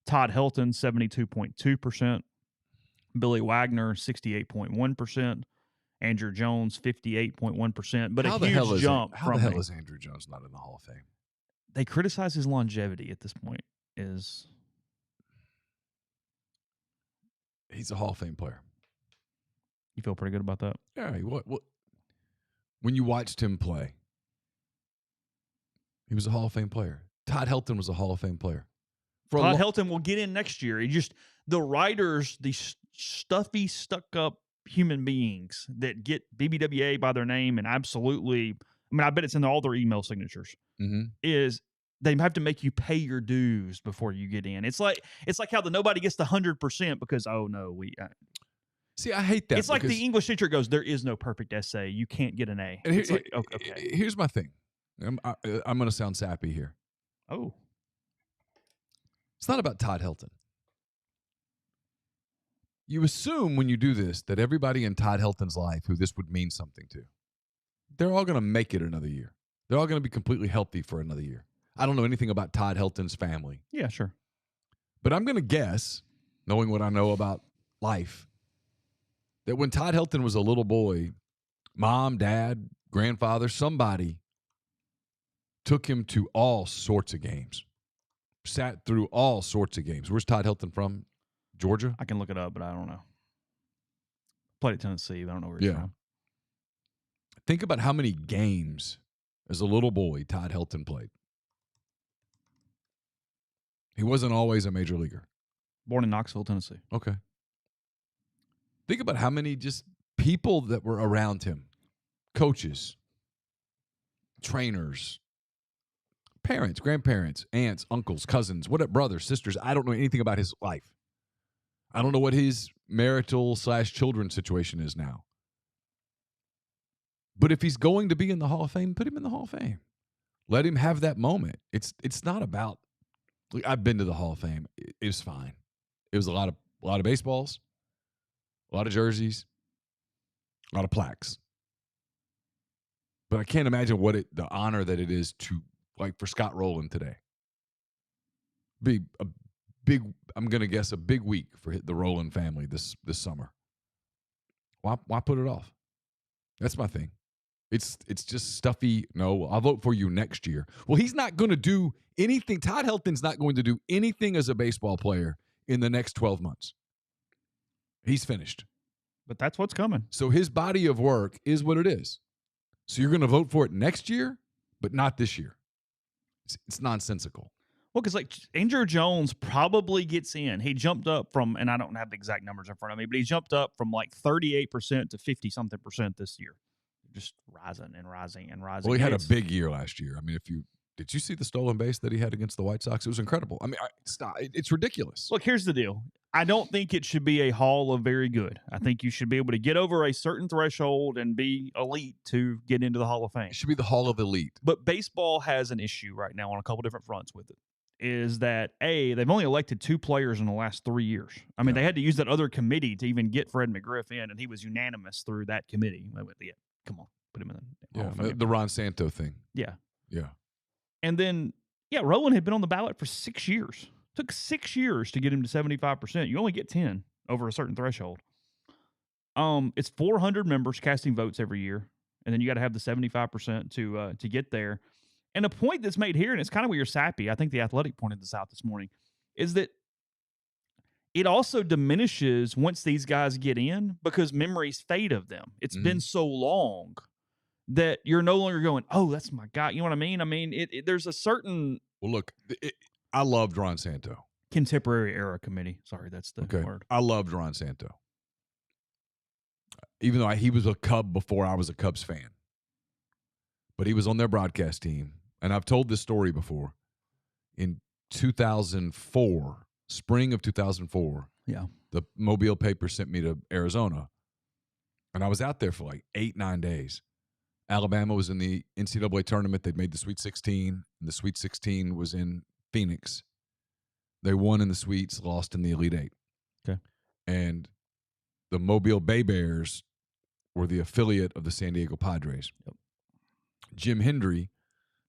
Todd Helton, 72.2%. Billy Wagner, 68.1%. Andrew Jones, 58.1%. But a huge jump. How the hell is Andrew Jones not in the Hall of Fame? They criticize his longevity at this point. He's a Hall of Fame player. You feel pretty good about that? Yeah. What? When you watched him play, he was a Hall of Fame player. Todd Helton was a Hall of Fame player. Todd Helton will get in next year. The writers, the stuffy, stuck-up human beings that get BBWA by their name and absolutely, I mean, I bet it's in all their email signatures, is they have to make you pay your dues before you get in. It's like how nobody gets the 100% because, oh, no, see, I hate that. It's like the English teacher goes, there is no perfect essay. You can't get an A. Okay. Here's my thing. I'm going to sound sappy here. Oh. It's not about Todd Helton. You assume when you do this that everybody in Todd Helton's life who this would mean something to, they're all going to make it another year. They're all going to be completely healthy for another year. I don't know anything about Todd Helton's family. Yeah, sure. But I'm going to guess, knowing what I know about life, that when Todd Helton was a little boy, mom, dad, grandfather, somebody took him to all sorts of games, sat through all sorts of games. Where's Todd Hilton from? Georgia? I can look it up, but I don't know. Played at Tennessee, but I don't know where he's from. Think about how many games as a little boy Todd Hilton played. He wasn't always a major leaguer. Born in Knoxville, Tennessee. Okay. Think about how many just people that were around him. Coaches, trainers, parents, grandparents, aunts, uncles, cousins, brothers, sisters. I don't know anything about his life. I don't know what his marital/children situation is now. But if he's going to be in the Hall of Fame, put him in the Hall of Fame. Let him have that moment. It's not about. Look, I've been to the Hall of Fame. It was fine. It was a lot of baseballs, a lot of jerseys, a lot of plaques. But I can't imagine the honor that it is to, like, for Scott Rolen today. Be a big, I'm going to guess, a big week for the Rolen family this summer. Why put it off? That's my thing. It's just stuffy. No, I'll vote for you next year. Well, he's not going to do anything. Todd Hilton's not going to do anything as a baseball player in the next 12 months. He's finished. But that's what's coming. So his body of work is what it is. So you're going to vote for it next year, but not this year. It's nonsensical. Well, because like Andrew Jones probably gets in. He jumped up from, and I don't have the exact numbers in front of me, but he jumped up from like 38% to 50-something% this year. Just rising and rising and rising. Well, he had a big year last year. I mean, did you see the stolen base that he had against the White Sox? It was incredible. I mean, it's ridiculous. Look, here's the deal. I don't think it should be a hall of very good. I think you should be able to get over a certain threshold and be elite to get into the Hall of Fame. It should be the Hall of Elite. But baseball has an issue right now on a couple different fronts with it. Is that, they've only elected 2 players in the last 3 years. I mean, they had to use that other committee to even get Fred McGriff in, and he was unanimous through that committee. Yeah, come on, put him in the Hall of Fame. The Ron Santo thing. Yeah. Yeah. And then, Rolen had been on the ballot for 6 years. Took 6 years to get him to 75%. You only get 10 over a certain threshold. It's 400 members casting votes every year, and then you got to have the 75% to get there. And a point that's made here, and it's kind of where you're sappy, I think The Athletic pointed this out this morning, is that it also diminishes once these guys get in because memories fade of them. It's been so long that you're no longer going, oh, that's my guy. You know what I mean? I mean, there's a certain... Well, look, I loved Ron Santo. Contemporary era committee. Sorry, that's the word. I loved Ron Santo. Even though he was a Cub before I was a Cubs fan. But he was on their broadcast team. And I've told this story before. In 2004, spring of 2004, the Mobile paper sent me to Arizona. And I was out there for like 8-9 days. Alabama was in the NCAA tournament. They'd made the Sweet 16. And the Sweet 16 was in Phoenix. They won in the Sweets, lost in the Elite Eight. Okay. And the Mobile Bay Bears were the affiliate of the San Diego Padres. Yep. Jim Hendry,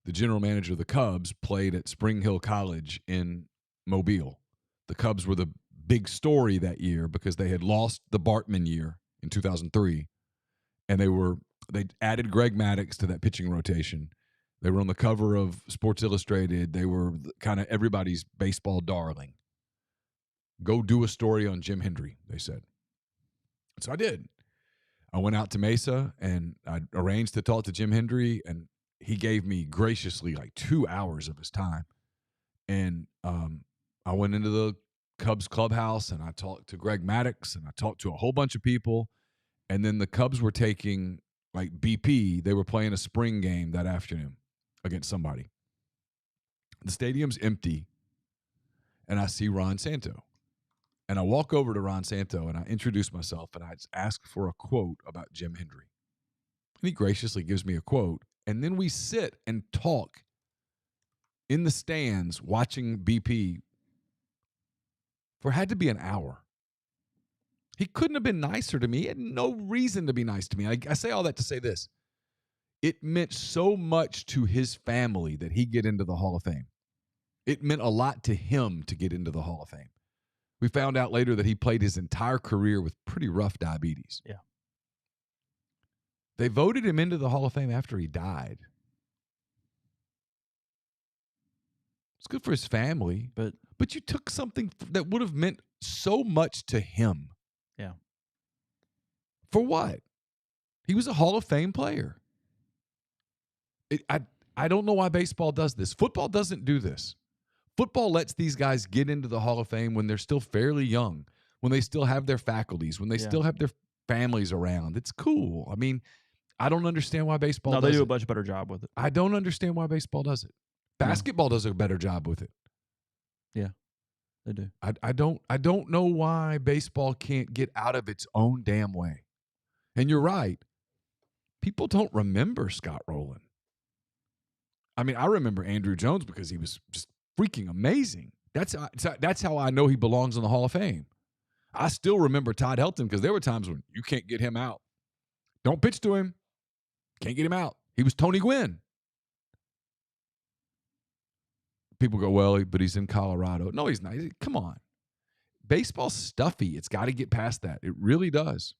the general manager of the Cubs, played at Spring Hill College in Mobile. The Cubs were the big story that year because they had lost the Bartman year in 2003, and they added Greg Maddux to that pitching rotation. They were on the cover of Sports Illustrated. They were kind of everybody's baseball darling. Go do a story on Jim Hendry, they said. So I did. I went out to Mesa, and I arranged to talk to Jim Hendry, and he gave me graciously like 2 hours of his time. And I went into the Cubs clubhouse, and I talked to Greg Maddux, and I talked to a whole bunch of people. And then the Cubs were taking, like, BP. They were playing a spring game that afternoon against somebody. The stadium's empty, and I see Ron Santo. And I walk over to Ron Santo, and I introduce myself, and I ask for a quote about Jim Hendry. And he graciously gives me a quote. And then we sit and talk in the stands watching BP for had to be an hour. He couldn't have been nicer to me. He had no reason to be nice to me. I say all that to say this. It meant so much to his family that he get into the Hall of Fame. It meant a lot to him to get into the Hall of Fame. We found out later that he played his entire career with pretty rough diabetes. Yeah. They voted him into the Hall of Fame after he died. It's good for his family, but you took something that would have meant so much to him. Yeah. For what? He was a Hall of Fame player. I don't know why baseball does this. Football doesn't do this. Football lets these guys get into the Hall of Fame when they're still fairly young, when they still have their faculties, when they still have their families around. It's cool. I mean, I don't understand why baseball does it. No, they do a much better job with it. I don't understand why baseball does it. Basketball does a better job with it. Yeah, they do. I don't know why baseball can't get out of its own damn way. And you're right. People don't remember Scott Rolen. I mean, I remember Andrew Jones because he was just freaking amazing. That's how I know he belongs in the Hall of Fame. I still remember Todd Helton because there were times when you can't get him out. Don't pitch to him. Can't get him out. He was Tony Gwynn. People go, well, but he's in Colorado. No, he's not. Come on. Baseball's stuffy. It's got to get past that. It really does.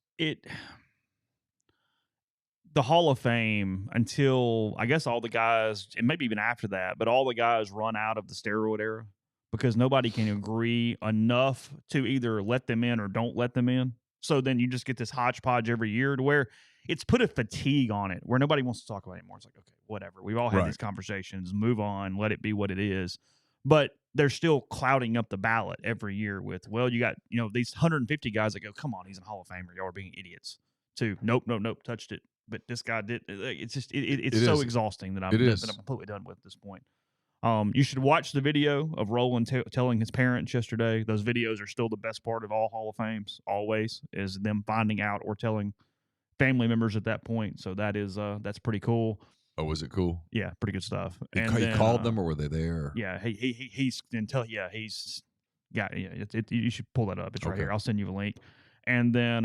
The Hall of Fame, until I guess all the guys, and maybe even after that, but all the guys run out of the steroid era because nobody can agree enough to either let them in or don't let them in. So then you just get this hodgepodge every year to where it's put a fatigue on it where nobody wants to talk about it anymore. It's like, okay, whatever. We've all had these conversations. Move on. Let it be what it is. But they're still clouding up the ballot every year with, well, you got, these 150 guys that go, come on, he's in Hall of Famer. Y'all are being idiots. To, nope, touched it. But this guy did. It's just it's so exhausting that I'm completely done with at this point. You should watch the video of Rolen telling his parents yesterday. Those videos are still the best part of all Hall of Fames. Always is them finding out or telling family members at that point. So that's pretty cool. Oh, was it cool? Yeah, pretty good stuff. He called them, or were they there? Yeah, he's you should pull that up. It's right here. I'll send you a link. And then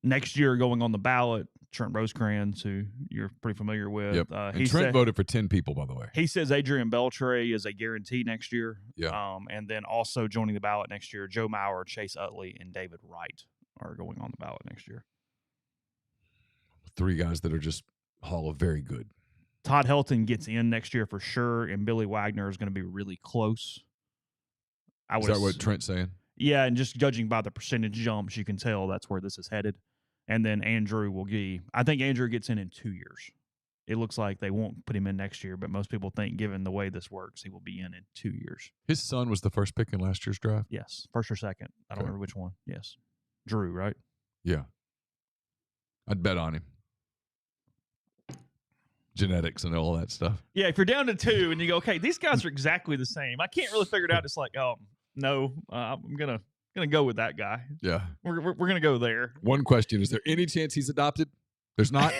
next year going on the ballot, Trent Rosecrans, who you're pretty familiar with. Yep. And Trent voted for 10 people, by the way. He says Adrian Beltre is a guarantee next year. Yeah. And then also joining the ballot next year, Joe Mauer, Chase Utley, and David Wright are going on the ballot next year. 3 guys that are just Hall of very good. Todd Helton gets in next year for sure, and Billy Wagner is going to be really close. Is that what Trent's saying? Yeah, and just judging by the percentage jumps, you can tell that's where this is headed. And then Andrew I think Andrew gets in 2 years. It looks like they won't put him in next year, but most people think, given the way this works, he will be in 2 years. His son was the first pick in last year's draft? Yes, first or second. I don't remember which one. Yes. Drew, right? Yeah. I'd bet on him. Genetics and all that stuff. Yeah, if you're down to 2 and you go, okay, these guys are exactly the same. I can't really figure it out. It's like, no, I'm gonna go with that guy. Yeah, we're gonna go there. One question: is there any chance he's adopted? There's not.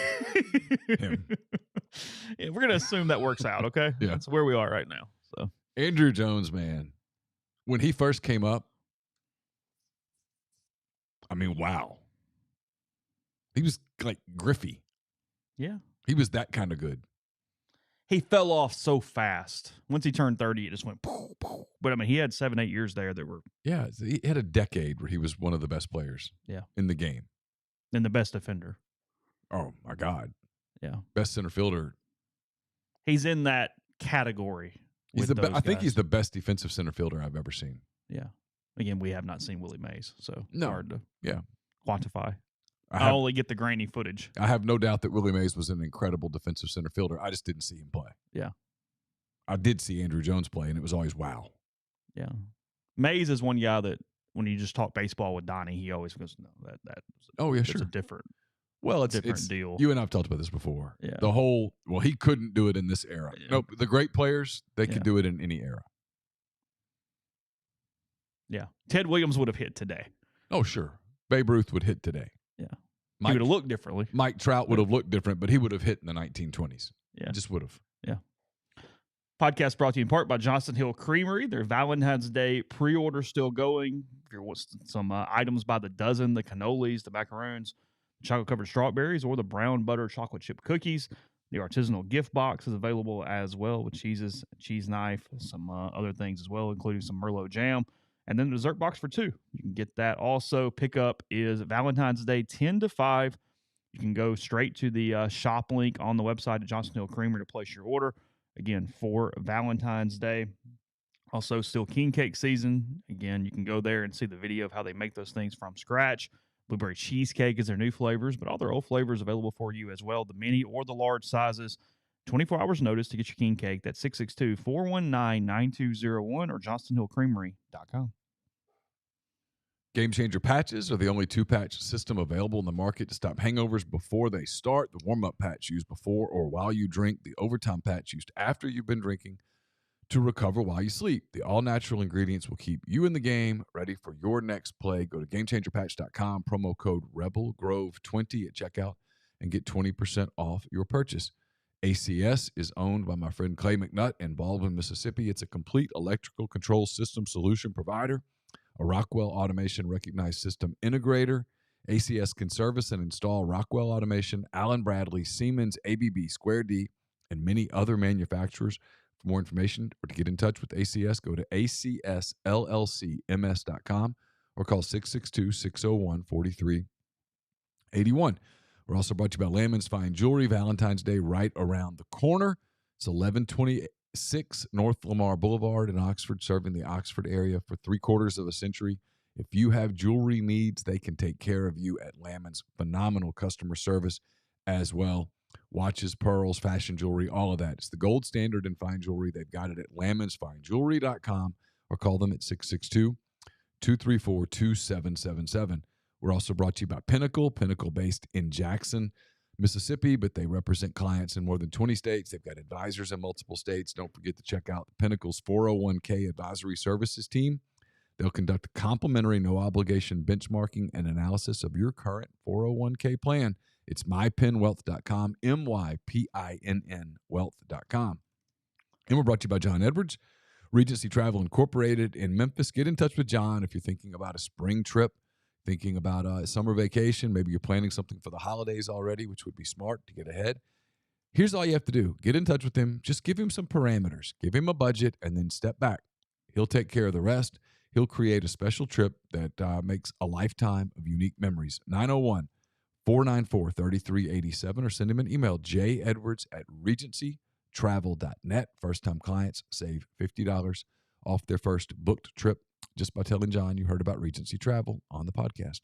Him. Yeah, we're gonna assume that works out. Okay. Yeah, that's where we are right now. So Andrew Jones, man, when he first came up, I mean, wow, he was like Griffey. Yeah, he was that kind of good. He fell off so fast. Once he turned 30, it just went poof, poof. But I mean, he had 7-8 years there that were. Yeah, he had a decade where he was one of the best players. In the game, and the best defender. Oh my God. Yeah, best center fielder. He's in that category. I think he's the best defensive center fielder I've ever seen. Yeah. Again, we have not seen Willie Mays, so it's hard to quantify. I only get the grainy footage. I have no doubt that Willie Mays was an incredible defensive center fielder. I just didn't see him play. Yeah. I did see Andrew Jones play, and it was always wow. Yeah. Mays is one guy that when you just talk baseball with Donnie, he always goes, no, that's sure. a different different deal. You and I have talked about this before. Yeah. The whole, he couldn't do it in this era. Yeah. Nope. The great players, they could do it in any era. Yeah. Ted Williams would have hit today. Oh, sure. Babe Ruth would hit today. Yeah. He would have looked differently. Mike Trout would have looked different, but he would have hit in the 1920s. Yeah. He just would have. Yeah. Podcast brought to you in part by Johnson Hill Creamery. Their Valentine's Day pre-order still going. If you want some items by the dozen, the cannolis, the macaroons, chocolate-covered strawberries, or the brown butter chocolate chip cookies. The artisanal gift box is available as well with cheeses, cheese knife, some other things as well, including some Merlot jam. And then the dessert box for 2. You can get that also. Pickup is Valentine's Day, 10 to 5. You can go straight to the shop link on the website at Johnston Hill Creamery to place your order. Again, for Valentine's Day. Also, still king cake season. Again, you can go there and see the video of how they make those things from scratch. Blueberry cheesecake is their new flavors, but all their old flavors available for you as well, the mini or the large sizes. 24 hours notice to get your king cake. That's 662-419-9201 or johnstonhillcreamery.com. Game Changer patches are the only 2-patch system available in the market to stop hangovers before they start. The warm-up patch used before or while you drink. The overtime patch used after you've been drinking to recover while you sleep. The all-natural ingredients will keep you in the game, ready for your next play. Go to GameChangerPatch.com, promo code RebelGrove20 at checkout, and get 20% off your purchase. ACS is owned by my friend Clay McNutt in Baldwin, Mississippi. It's a complete electrical control system solution provider, a Rockwell Automation recognized system integrator. ACS can service and install Rockwell Automation, Allen Bradley, Siemens, ABB, Square D, and many other manufacturers. For more information or to get in touch with ACS, go to acsllcms.com or call 662-601-4381. We're also brought to you by Landman's Fine Jewelry. Valentine's Day right around the corner. It's 1126 North Lamar Boulevard in Oxford, serving the Oxford area for 3/4 of a century. If you have jewelry needs, they can take care of you at Landman's. Phenomenal customer service as well. Watches, pearls, fashion jewelry, all of that. It's the gold standard in fine jewelry. They've got it at landmansfinejewelry.com or call them at 662-234-2777. We're also brought to you by Pinnacle based in Jackson, Mississippi, but they represent clients in more than 20 states. They've got advisors in multiple states. Don't forget to check out Pinnacle's 401k advisory services team. They'll conduct a complimentary, no-obligation benchmarking and analysis of your current 401k plan. It's mypinwealth.com, MYPINN wealth.com. And we're brought to you by John Edwards, Regency Travel Incorporated in Memphis. Get in touch with John if you're thinking about a spring trip, thinking about a summer vacation. Maybe you're planning something for the holidays already, which would be smart to get ahead. Here's all you have to do. Get in touch with him. Just give him some parameters. Give him a budget and then step back. He'll take care of the rest. He'll create a special trip that makes a lifetime of unique memories. 901-494-3387 or send him an email, jedwards@regencytravel.net. First-time clients save $50 off their first booked trip just by telling John you heard about Regency Travel on the podcast.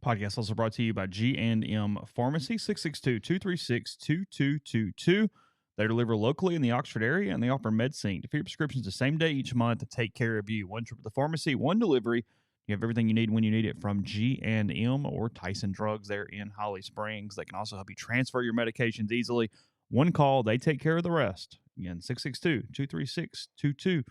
Podcast also brought to you by G&M Pharmacy, 662-236-2222. They deliver locally in the Oxford area, and they offer MedSync to fill your prescriptions the same day each month to take care of you. One trip to the pharmacy, one delivery. You have everything you need when you need it from G&M or Tyson Drugs there in Holly Springs. They can also help you transfer your medications easily. One call, they take care of the rest. Again, 662-236-2222.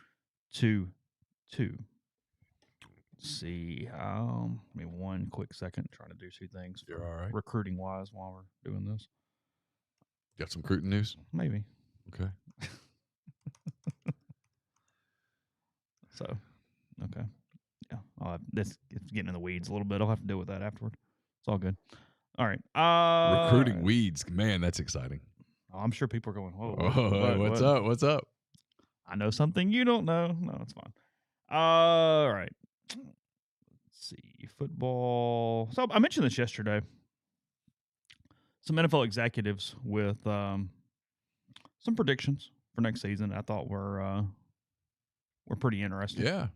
Let's see. Give me one quick second. Trying to do 2 things. You're all right. Recruiting-wise while we're doing this. Got some recruiting news? Maybe. Okay. Okay. Yeah. This it's getting in the weeds a little bit. I'll have to deal with that afterward. It's all good. All right. Recruiting weeds. Man, that's exciting. I'm sure people are going, whoa. What's up? What's up? I know something you don't know. No, it's fine. All right. Let's see. Football. So I mentioned this yesterday. Some NFL executives with some predictions for next season I thought were pretty interesting. Yeah.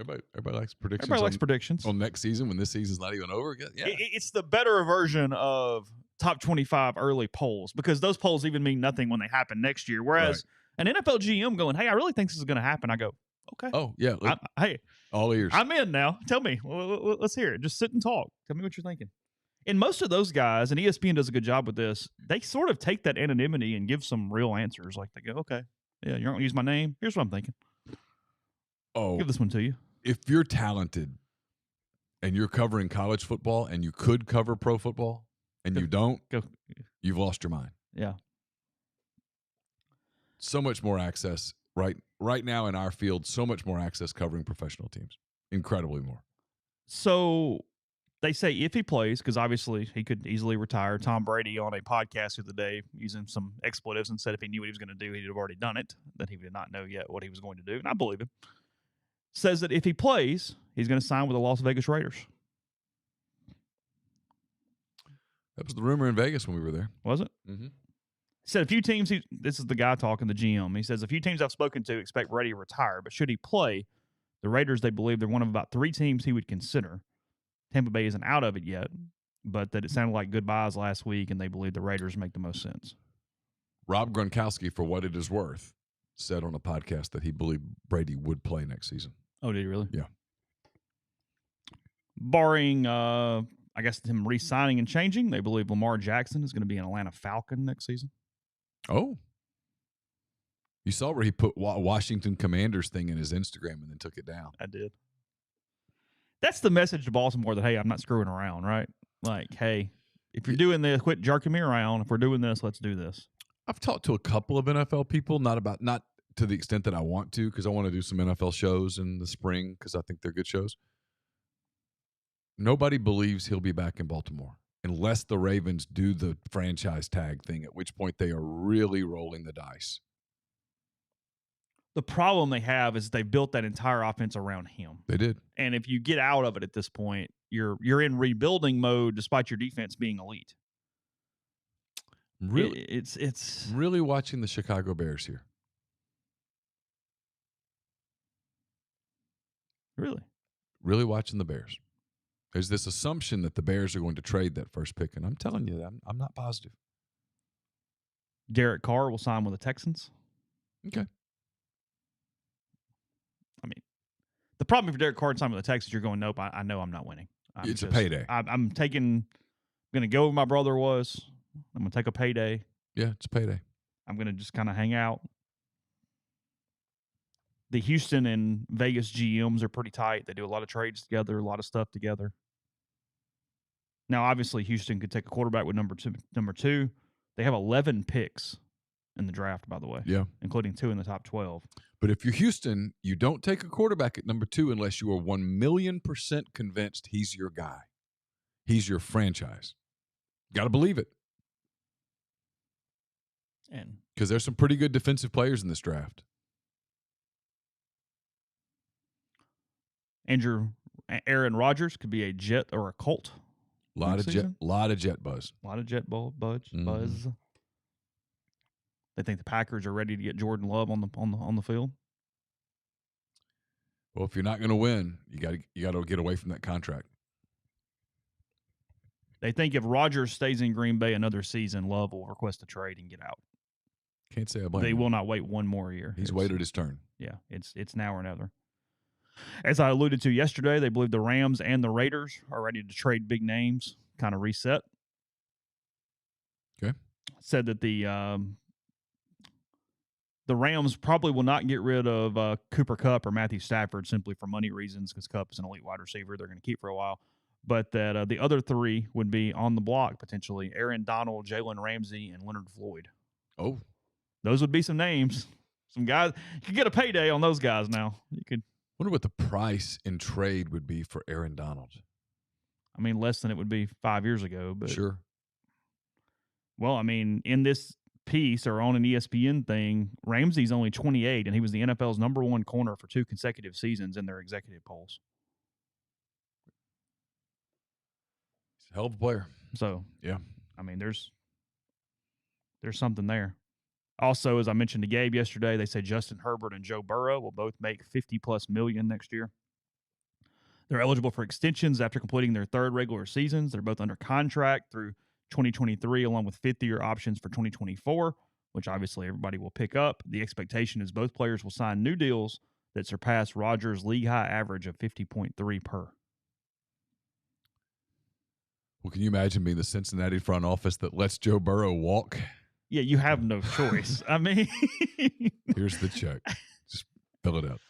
Everybody likes predictions. Everybody likes predictions. On next season when this season's not even over. Yeah. It's the better version of top 25 early polls because those polls even mean nothing when they happen next year. Whereas an NFL GM going, hey, I really think this is going to happen. I go, okay. Oh, yeah. Hey. All ears. I'm in now. Tell me. Let's hear it. Just sit and talk. Tell me what you're thinking. And most of those guys, and ESPN does a good job with this, they sort of take that anonymity and give some real answers. Like they go, okay, yeah, you're not going to use my name. Here's what I'm thinking. Oh. Give this one to you. If you're talented and you're covering college football and you could cover pro football and you don't, you've lost your mind. Yeah. So much more access right now in our field, so much more access covering professional teams. Incredibly more. So they say if he plays, because obviously he could easily retire. Tom Brady on a podcast the other day using some expletives and said if he knew what he was going to do, he'd have already done it, that he did not know yet what he was going to do. And I believe him. says that if he plays, he's going to sign with the Las Vegas Raiders. That was the rumor in Vegas when we were there. Was it? Mm-hmm. He said a few teams, this is the guy talking, the GM. He says a few teams I've spoken to expect Brady to retire, but should he play, the Raiders, they believe they're one of about 3 teams he would consider. Tampa Bay isn't out of it yet, but that it sounded like goodbyes last week, and they believe the Raiders make the most sense. Rob Gronkowski, for what it is worth, said on a podcast that he believed Brady would play next season. Oh, did he really? Yeah. Barring, I guess, him re-signing and changing, they believe Lamar Jackson is going to be an Atlanta Falcon next season. Oh. You saw where he put Washington Commanders thing in his Instagram and then took it down. I did. That's the message to Baltimore that, hey, I'm not screwing around, right? Like, hey, if you're doing this, quit jerking me around. If we're doing this, let's do this. I've talked to a couple of NFL people, not to the extent that I want to, because I want to do some NFL shows in the spring because I think they're good shows. Nobody believes he'll be back in Baltimore unless the Ravens do the franchise tag thing, at which point they are really rolling the dice. The problem they have is they built that entire offense around him. They did. And if you get out of it at this point, you're in rebuilding mode despite your defense being elite. Really, it's really watching the Chicago Bears here. Really watching the Bears. There's this assumption that the Bears are going to trade that first pick, and I'm telling you, I'm not positive. Derek Carr will sign with the Texans. Okay. I mean, the problem if Derek Carr signs with the Texans, you're going, nope, I know I'm not winning. It's a payday. I'm going to go where my brother was. I'm going to take a payday. Yeah, it's a payday. I'm going to just kind of hang out. The Houston and Vegas GMs are pretty tight. They do a lot of trades together, a lot of stuff together. Now, obviously, Houston could take a quarterback with number two. They have 11 picks in the draft, by the way. Yeah. Including 2 in the top 12. But if you're Houston, you don't take a quarterback at number 2 unless you are 1,000,000% convinced he's your guy. He's your franchise. Got to believe it. And because there's some pretty good defensive players in this draft. Aaron Rodgers could be a Jet or a Colt. Lot of jet buzz. A lot of jet buzz. Mm-hmm. They think the Packers are ready to get Jordan Love on the field. Well, if you're not going to win, you got to get away from that contract. They think if Rodgers stays in Green Bay another season, Love will request a trade and get out. Can't say I blame him. They will not wait one more year. He's waited his turn. Yeah, it's now or never. As I alluded to yesterday, they believe the Rams and the Raiders are ready to trade big names, kind of reset. Okay. Said that the Rams probably will not get rid of Cooper Kupp or Matthew Stafford simply for money reasons because Kupp is an elite wide receiver they're going to keep for a while. But that the other 3 would be on the block potentially: Aaron Donald, Jalen Ramsey, and Leonard Floyd. Oh. Those would be some names. Some guys. You could get a payday on those guys now. You could. Wonder what the price in trade would be for Aaron Donald. I mean, less than it would be 5 years ago. But sure. Well, I mean, in this piece or on an ESPN thing, Ramsey's only 28, and he was the NFL's #1 corner for 2 consecutive seasons in their executive polls. He's a hell of a player. So, yeah. I mean, there's something there. Also, as I mentioned to Gabe yesterday, they say Justin Herbert and Joe Burrow will both make $50+ million next year. They're eligible for extensions after completing their 3rd regular seasons. They're both under contract through 2023, along with 5th-year options for 2024, which obviously everybody will pick up. The expectation is both players will sign new deals that surpass Rodgers' league-high average of 50.3 per. Well, can you imagine being the Cincinnati front office that lets Joe Burrow walk? Yeah, you have no choice. I mean, here's the check. Just fill it out.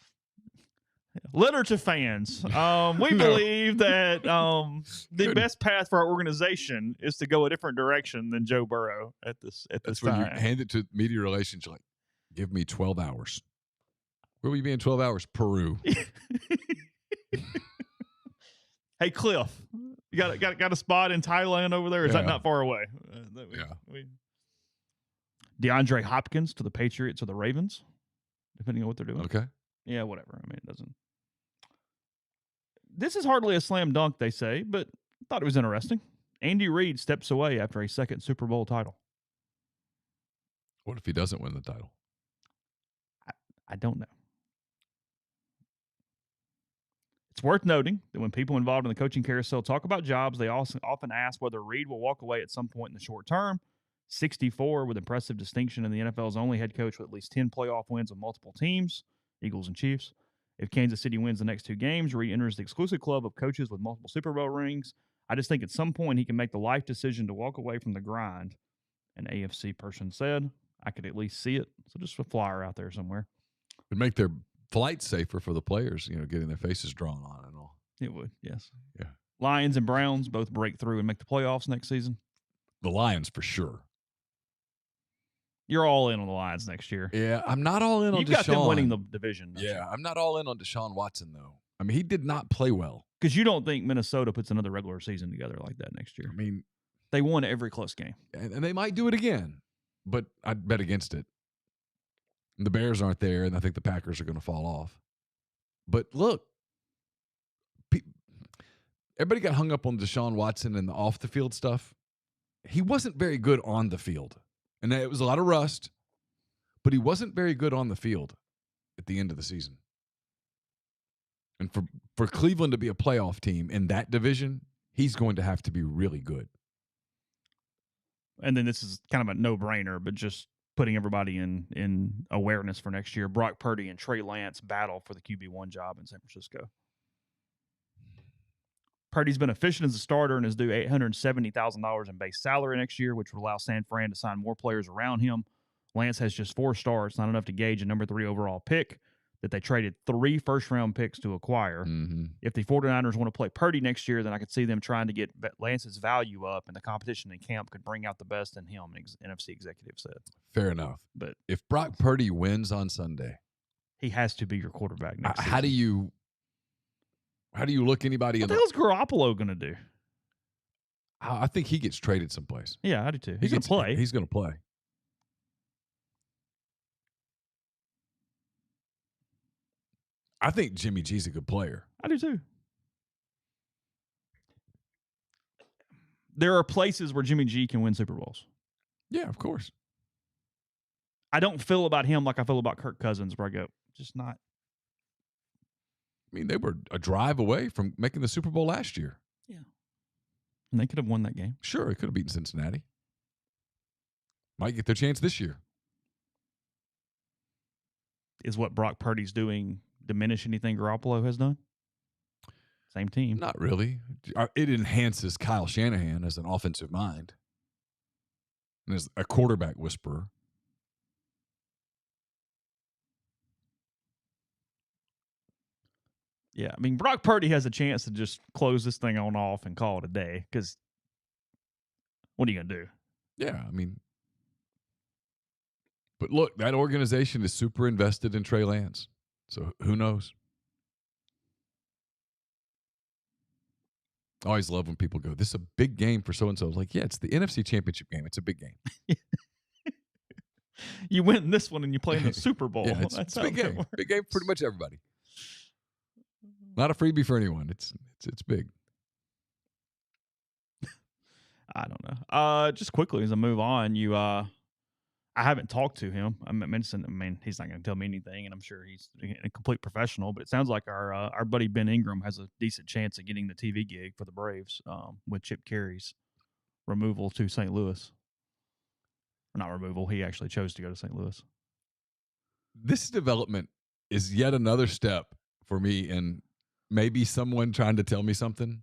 Letter to fans. We believe that the best path for our organization is to go a different direction than Joe Burrow at this That's time. when you hand it to media relations, you're like, give me 12 hours. Where will you be in 12 hours? Peru. Hey, Cliff, you got a spot in Thailand over there? Is that not far away? DeAndre Hopkins to the Patriots or the Ravens, depending on what they're doing. Okay. Yeah, whatever. I mean, it doesn't. This is hardly a slam dunk, they say, but I thought it was interesting. Andy Reid steps away after a second Super Bowl title. What if he doesn't win the title? I don't know. It's worth noting that when people involved in the coaching carousel talk about jobs, they also often ask whether Reid will walk away at some point in the short term. 64 with impressive distinction and the NFL's only head coach with at least 10 playoff wins with multiple teams, Eagles and Chiefs. If Kansas City wins the next 2 games, Reid enters the exclusive club of coaches with multiple Super Bowl rings. I just think at some point he can make the life decision to walk away from the grind, an AFC person said. I could at least see it. So just a flyer out there somewhere. It'd make their flight safer for the players, getting their faces drawn on and all. It would, yes. Yeah. Lions and Browns both break through and make the playoffs next season. The Lions for sure. You're all in on the Lions next year. Yeah, I'm not all in on Deshaun. You've got them winning the division. Yeah, I'm not all in on Deshaun Watson, though. I mean, he did not play well. Because you don't think Minnesota puts another regular season together like that next year. I mean, they won every close game. And they might do it again, but I'd bet against it. The Bears aren't there, and I think the Packers are going to fall off. But look, everybody got hung up on Deshaun Watson and the off-the-field stuff. He wasn't very good on the field. And it was a lot of rust, but he wasn't very good on the field at the end of the season. And for Cleveland to be a playoff team in that division, he's going to have to be really good. And then this is kind of a no-brainer, but just putting everybody in awareness for next year. Brock Purdy and Trey Lance battle for the QB1 job in San Francisco. Purdy's been efficient as a starter and is due $870,000 in base salary next year, which would allow San Fran to sign more players around him. Lance has just 4 starts, not enough to gauge a number 3 overall pick that they traded 3 first-round picks to acquire. Mm-hmm. If the 49ers want to play Purdy next year, then I could see them trying to get Lance's value up, and the competition in camp could bring out the best in him, an NFC executive said. Fair enough. But if Brock Purdy wins on Sunday, he has to be your quarterback next season. How do you look anybody in the hell's Garoppolo going to do? I think he gets traded someplace. Yeah, I do too. He's going to play. He's going to play. I think Jimmy G's a good player. I do too. There are places where Jimmy G can win Super Bowls. Yeah, of course. I don't feel about him like I feel about Kirk Cousins, where I go, just not. I mean, they were a drive away from making the Super Bowl last year. Yeah. And they could have won that game. Sure, they could have beaten Cincinnati. Might get their chance this year. Is what Brock Purdy's doing diminish anything Garoppolo has done? Same team. Not really. It enhances Kyle Shanahan as an offensive mind and as a quarterback whisperer. Yeah, I mean, Brock Purdy has a chance to just close this thing on off and call it a day, because what are you going to do? Yeah, I mean, but look, that organization is super invested in Trey Lance, so who knows? I always love when people go, this is a big game for so-and-so. Like, yeah, it's the NFC Championship game. It's a big game. You win this one and you play in the Super Bowl. Yeah, it's a big game. Big game for pretty much everybody. Not a freebie for anyone. It's big. I don't know. Just quickly as I move on, I haven't talked to him. I mean, he's not going to tell me anything, and I'm sure he's a complete professional. But it sounds like our buddy Ben Ingram has a decent chance of getting the TV gig for the Braves with Chip Carey's removal to St. Louis. Or not removal. He actually chose to go to St. Louis. This development is yet another step for me in maybe someone trying to tell me something.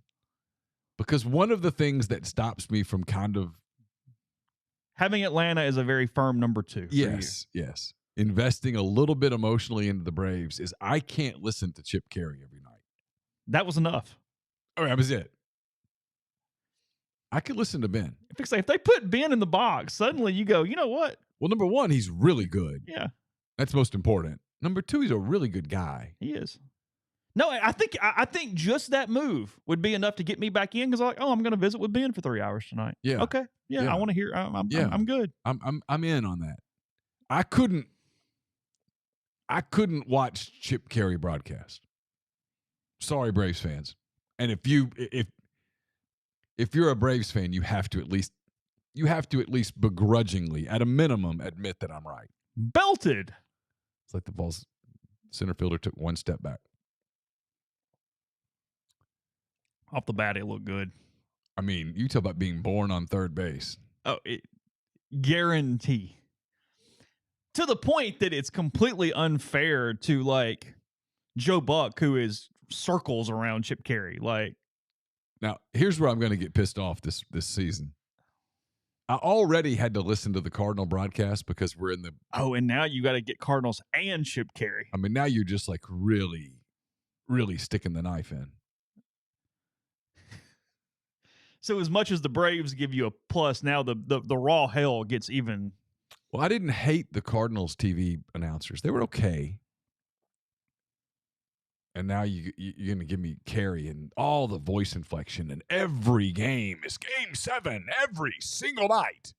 Because one of the things that stops me from kind of having Atlanta as a very firm number 2. Yes. Investing a little bit emotionally into the Braves is I can't listen to Chip Carey every night. That was enough. Oh, that was it. I could listen to Ben. If they put Ben in the box, suddenly you go, you know what? Well, number 1, he's really good. Yeah. That's most important. Number 2, he's a really good guy. He is. No, I think just that move would be enough to get me back in, because I'm like, I'm going to visit with Ben for 3 hours tonight. Yeah. Okay. Yeah. I want to hear. I'm good. I'm in on that. I couldn't watch Chip Carey broadcast. Sorry, Braves fans. And if you're a Braves fan, you have to at least begrudgingly, at a minimum, admit that I'm right. Belted. It's like the ball's center fielder took one step back. Off the bat, it looked good. I mean, you talk about being born on third base. Oh, guarantee. To the point that it's completely unfair to like Joe Buck, who is circles around Chip Carey. Like, now, here's where I'm going to get pissed off this season. I already had to listen to the Cardinal broadcast because we're in the. Oh, and now you got to get Cardinals and Chip Carey. I mean, now you're just like really, really sticking the knife in. So as much as the Braves give you a plus, now the raw hell gets even. Well, I didn't hate the Cardinals TV announcers. They were okay. And now you're going to give me Carey and all the voice inflection, and every game is Game 7 every single night.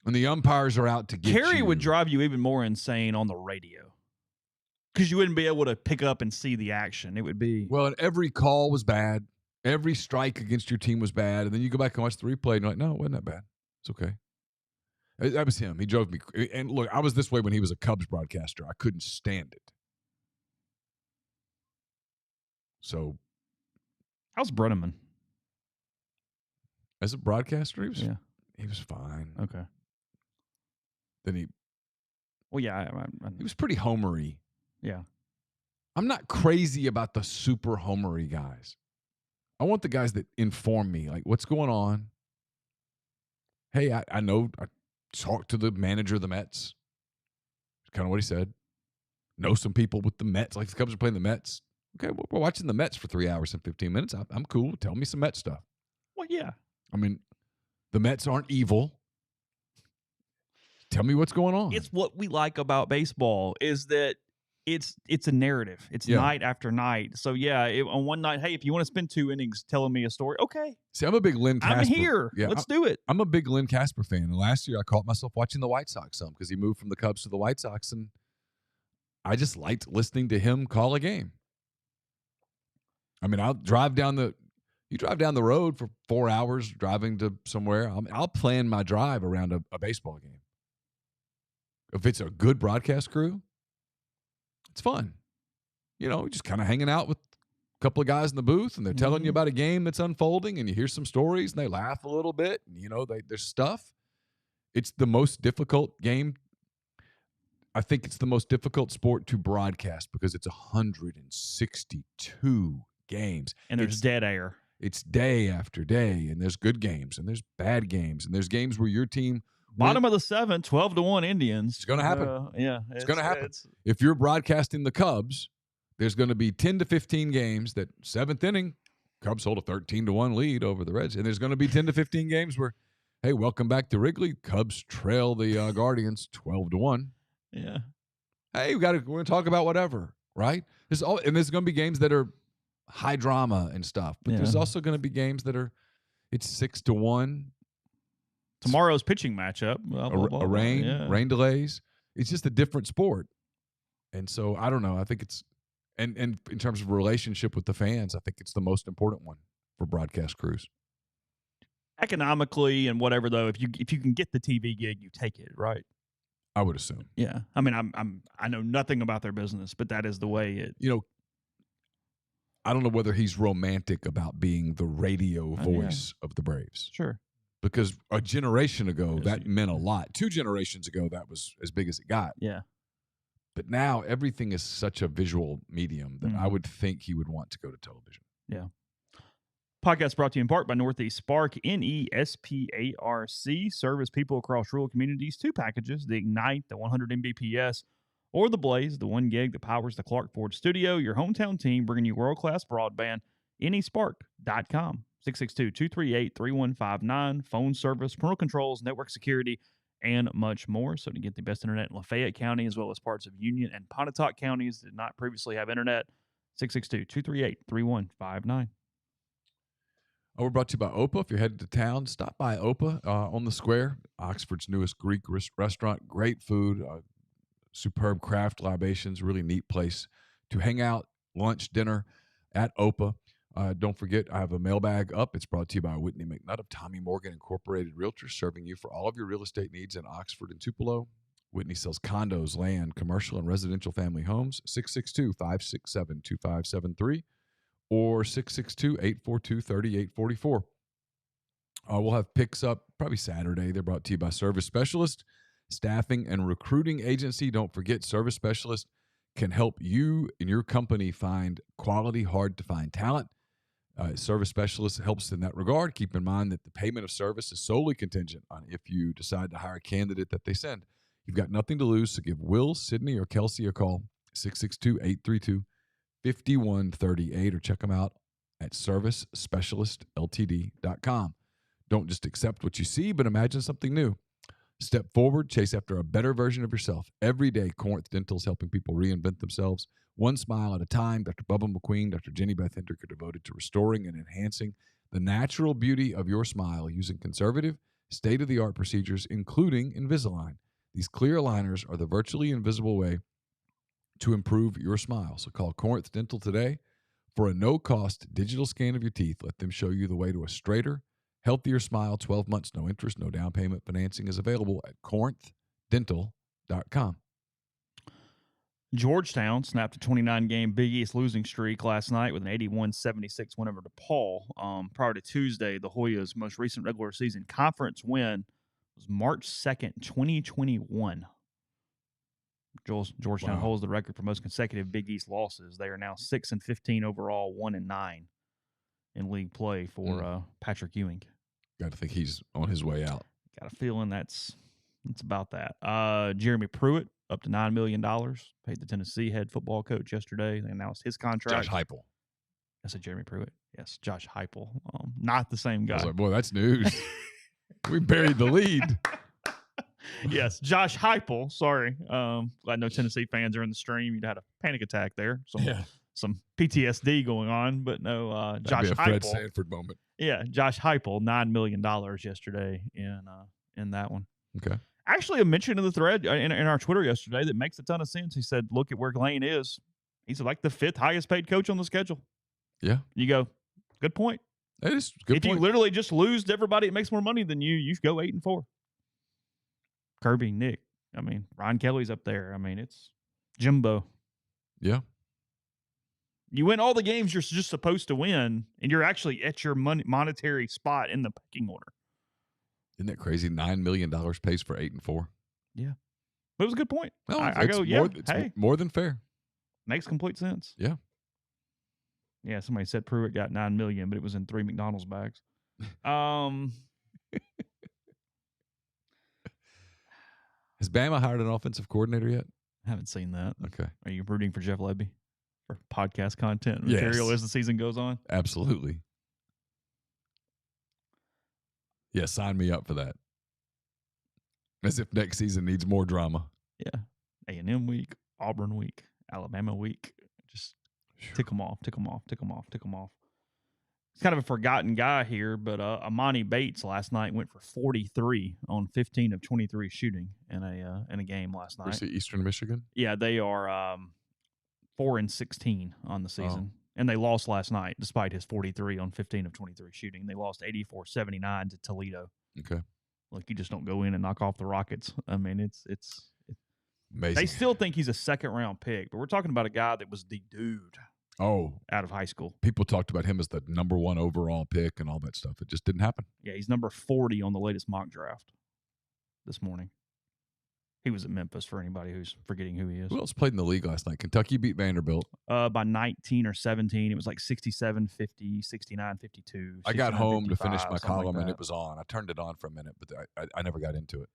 And the umpires are out to get Carey you. would drive you even more insane on the radio because you wouldn't be able to pick up and see the action. It would be. Well, and every call was bad. Every strike against your team was bad. And then you go back and watch the replay and you're like, no, it wasn't that bad. It's okay. That was him. He drove me. And look, I was this way when he was a Cubs broadcaster. I couldn't stand it. So, how's Brenneman? As a broadcaster, he was fine. Okay. Then he was pretty homery. Yeah. I'm not crazy about the super homery guys. I want the guys that inform me, like, what's going on? Hey, I know I talked to the manager of the Mets. That's kind of what he said. Know some people with the Mets, like the Cubs are playing the Mets. Okay, we're watching the Mets for 3 hours and 15 minutes. I'm cool. Tell me some Mets stuff. Well, yeah. I mean, the Mets aren't evil. Tell me what's going on. It's what we like about baseball is that it's a narrative. It's night after night. So, on one night, hey, if you want to spend 2 innings telling me a story, okay. See, I'm a big Lynn Casper. I'm here. Yeah, let's do it. I'm a big Lynn Casper fan. And last year I caught myself watching the White Sox some because he moved from the Cubs to the White Sox. And I just liked listening to him call a game. I mean, you drive down the road for 4 hours driving to somewhere. I'll plan my drive around a baseball game. If it's a good broadcast crew, it's fun. Just kind of hanging out with a couple of guys in the booth, and they're telling you about a game that's unfolding, and you hear some stories, and they laugh a little bit, and, there's stuff. It's the most difficult game. I think it's the most difficult sport to broadcast because it's 162 games. And there's dead air. It's day after day, and there's good games, and there's bad games, and there's games where your team bottom of the 7, 12-1 Indians. It's going to happen. It's going to happen. If you're broadcasting the Cubs, there's going to be 10 to 15 games that 7th inning, Cubs hold a 13-1 lead over the Reds, and there's going to be 10 to 15 games where, hey, welcome back to Wrigley. Cubs trail the Guardians 12-1. Yeah. Hey, we're going to talk about whatever, right? There's going to be games that are high drama and stuff, but there's also going to be games that are it's 6-1. Tomorrow's pitching matchup, rain delays. It's just a different sport, and so I don't know. I think it's and in terms of relationship with the fans, I think it's the most important one for broadcast crews. Economically and whatever, though, if you can get the TV gig, you take it, right? I would assume. Yeah, I mean, I know nothing about their business, but that is the way it. I don't know whether he's romantic about being the radio voice of the Braves. Sure. Because a generation ago, that meant a lot. 2 generations ago, that was as big as it got. Yeah. But now everything is such a visual medium that I would think he would want to go to television. Yeah. Podcast brought to you in part by Northeast Spark, NESPARC. Service people across rural communities. 2 packages, the Ignite, the 100 Mbps, or the Blaze, the 1 gig that powers the Clark Ford studio. Your hometown team bringing you world-class broadband. NESpark.com. 662-238-3159. Phone service, parental controls, network security, and much more. So to get the best internet in Lafayette County as well as parts of Union and Pontotoc counties that did not previously have internet, 662-238-3159. We're brought to you by Opa. If you're headed to town, stop by Opa on the square, Oxford's newest Greek restaurant. Great food, superb craft libations, really neat place to hang out, lunch, dinner at Opa. Don't forget, I have a mailbag up. It's brought to you by Whitney McNutt of Tommy Morgan Incorporated Realtors, serving you for all of your real estate needs in Oxford and Tupelo. Whitney sells condos, land, commercial, and residential family homes. 662-567-2573 or 662-842-3844. We'll have picks up probably Saturday. They're brought to you by Service Specialist, staffing and recruiting agency. Don't forget, Service Specialist can help you and your company find quality, hard-to-find talent. Service Specialist helps in that regard. Keep in mind that the payment of service is solely contingent on if you decide to hire a candidate that they send. You've got nothing to lose, so give Will, Sydney, or Kelsey a call, 662-832-5138, or check them out at servicespecialistltd.com. Don't just accept what you see, but imagine something new. Step forward, chase after a better version of yourself. Every day, Corinth Dental is helping people reinvent themselves, one smile at a time. Dr. Bubba McQueen, Dr. Jenny Beth Hendrick are devoted to restoring and enhancing the natural beauty of your smile using conservative, state-of-the-art procedures, including Invisalign. These clear aligners are the virtually invisible way to improve your smile. So call Corinth Dental today for a no-cost digital scan of your teeth. Let them show you the way to a straighter, healthier smile. 12 months, no interest, no down payment. Financing is available at corinthdental.com. Georgetown snapped a 29-game Big East losing streak last night with an 81-76 win over DePaul. Prior to Tuesday, the Hoyas' most recent regular season conference win was March 2nd, 2021. Georgetown holds the record for most consecutive Big East losses. They are now 6-15 overall, 1-9 in league play for Patrick Ewing. Got to think he's on his way out. Got a feeling that's about that. Jeremy Pruitt up to $9 million. Paid the Tennessee head football coach yesterday. They announced his contract. Josh Heupel. I said Jeremy Pruitt. Yes, Josh Heupel. Not the same guy. I was like, boy, that's news. We buried the lead. Yes, Josh Heupel. Sorry. Glad no Tennessee fans are in the stream. You'd had a panic attack there. Some PTSD going on, but no, Josh That'd be a Fred Heupel. Sanford moment. Yeah, Josh Heupel, $9 million yesterday in that one. Okay. Actually, a mention in the thread in our Twitter yesterday that makes a ton of sense. He said, look at where Lane is. He's like the 5th highest paid coach on the schedule. Yeah. You go, good point. That is a good if point. You literally just lose to everybody that makes more money than you, you go 8-4. Kirby, Nick. I mean, Ryan Kelly's up there. I mean, it's Jimbo. Yeah. You win all the games you're just supposed to win, and you're actually at your monetary spot in the pecking order. Isn't that crazy? $9 million pays for 8-4. Yeah. But it was a good point. No, I go, it's more than fair. Makes complete sense. Yeah. Yeah, somebody said Pruitt got $9 million, but it was in 3 McDonald's bags. Has Bama hired an offensive coordinator yet? I haven't seen that. Okay. Are you rooting for Jeff Lebby for podcast content material as the season goes on? Absolutely. Yeah, sign me up for that. As if next season needs more drama. Yeah. A&M week, Auburn week, Alabama week. Just tick them off. It's kind of a forgotten guy here, but Amani Bates last night went for 43 on 15 of 23 shooting in a game last night. Was it Eastern Michigan? Yeah, they are 4-16 on the season. And they lost last night, despite his 43 on 15 of 23 shooting. They lost 84-79 to Toledo. Okay. Look, you just don't go in and knock off the Rockets. I mean, it's amazing. They still think he's a second-round pick, but we're talking about a guy that was the dude out of high school. People talked about him as the number 1 overall pick and all that stuff. It just didn't happen. Yeah, he's number 40 on the latest mock draft this morning. He was at Memphis for anybody who's forgetting who he is. Who else played in the league last night? Kentucky beat Vanderbilt. By 19 or 17. It was like 67-50, 69-52. I got home to finish my column, and it was on. I turned it on for a minute, but I never got into it.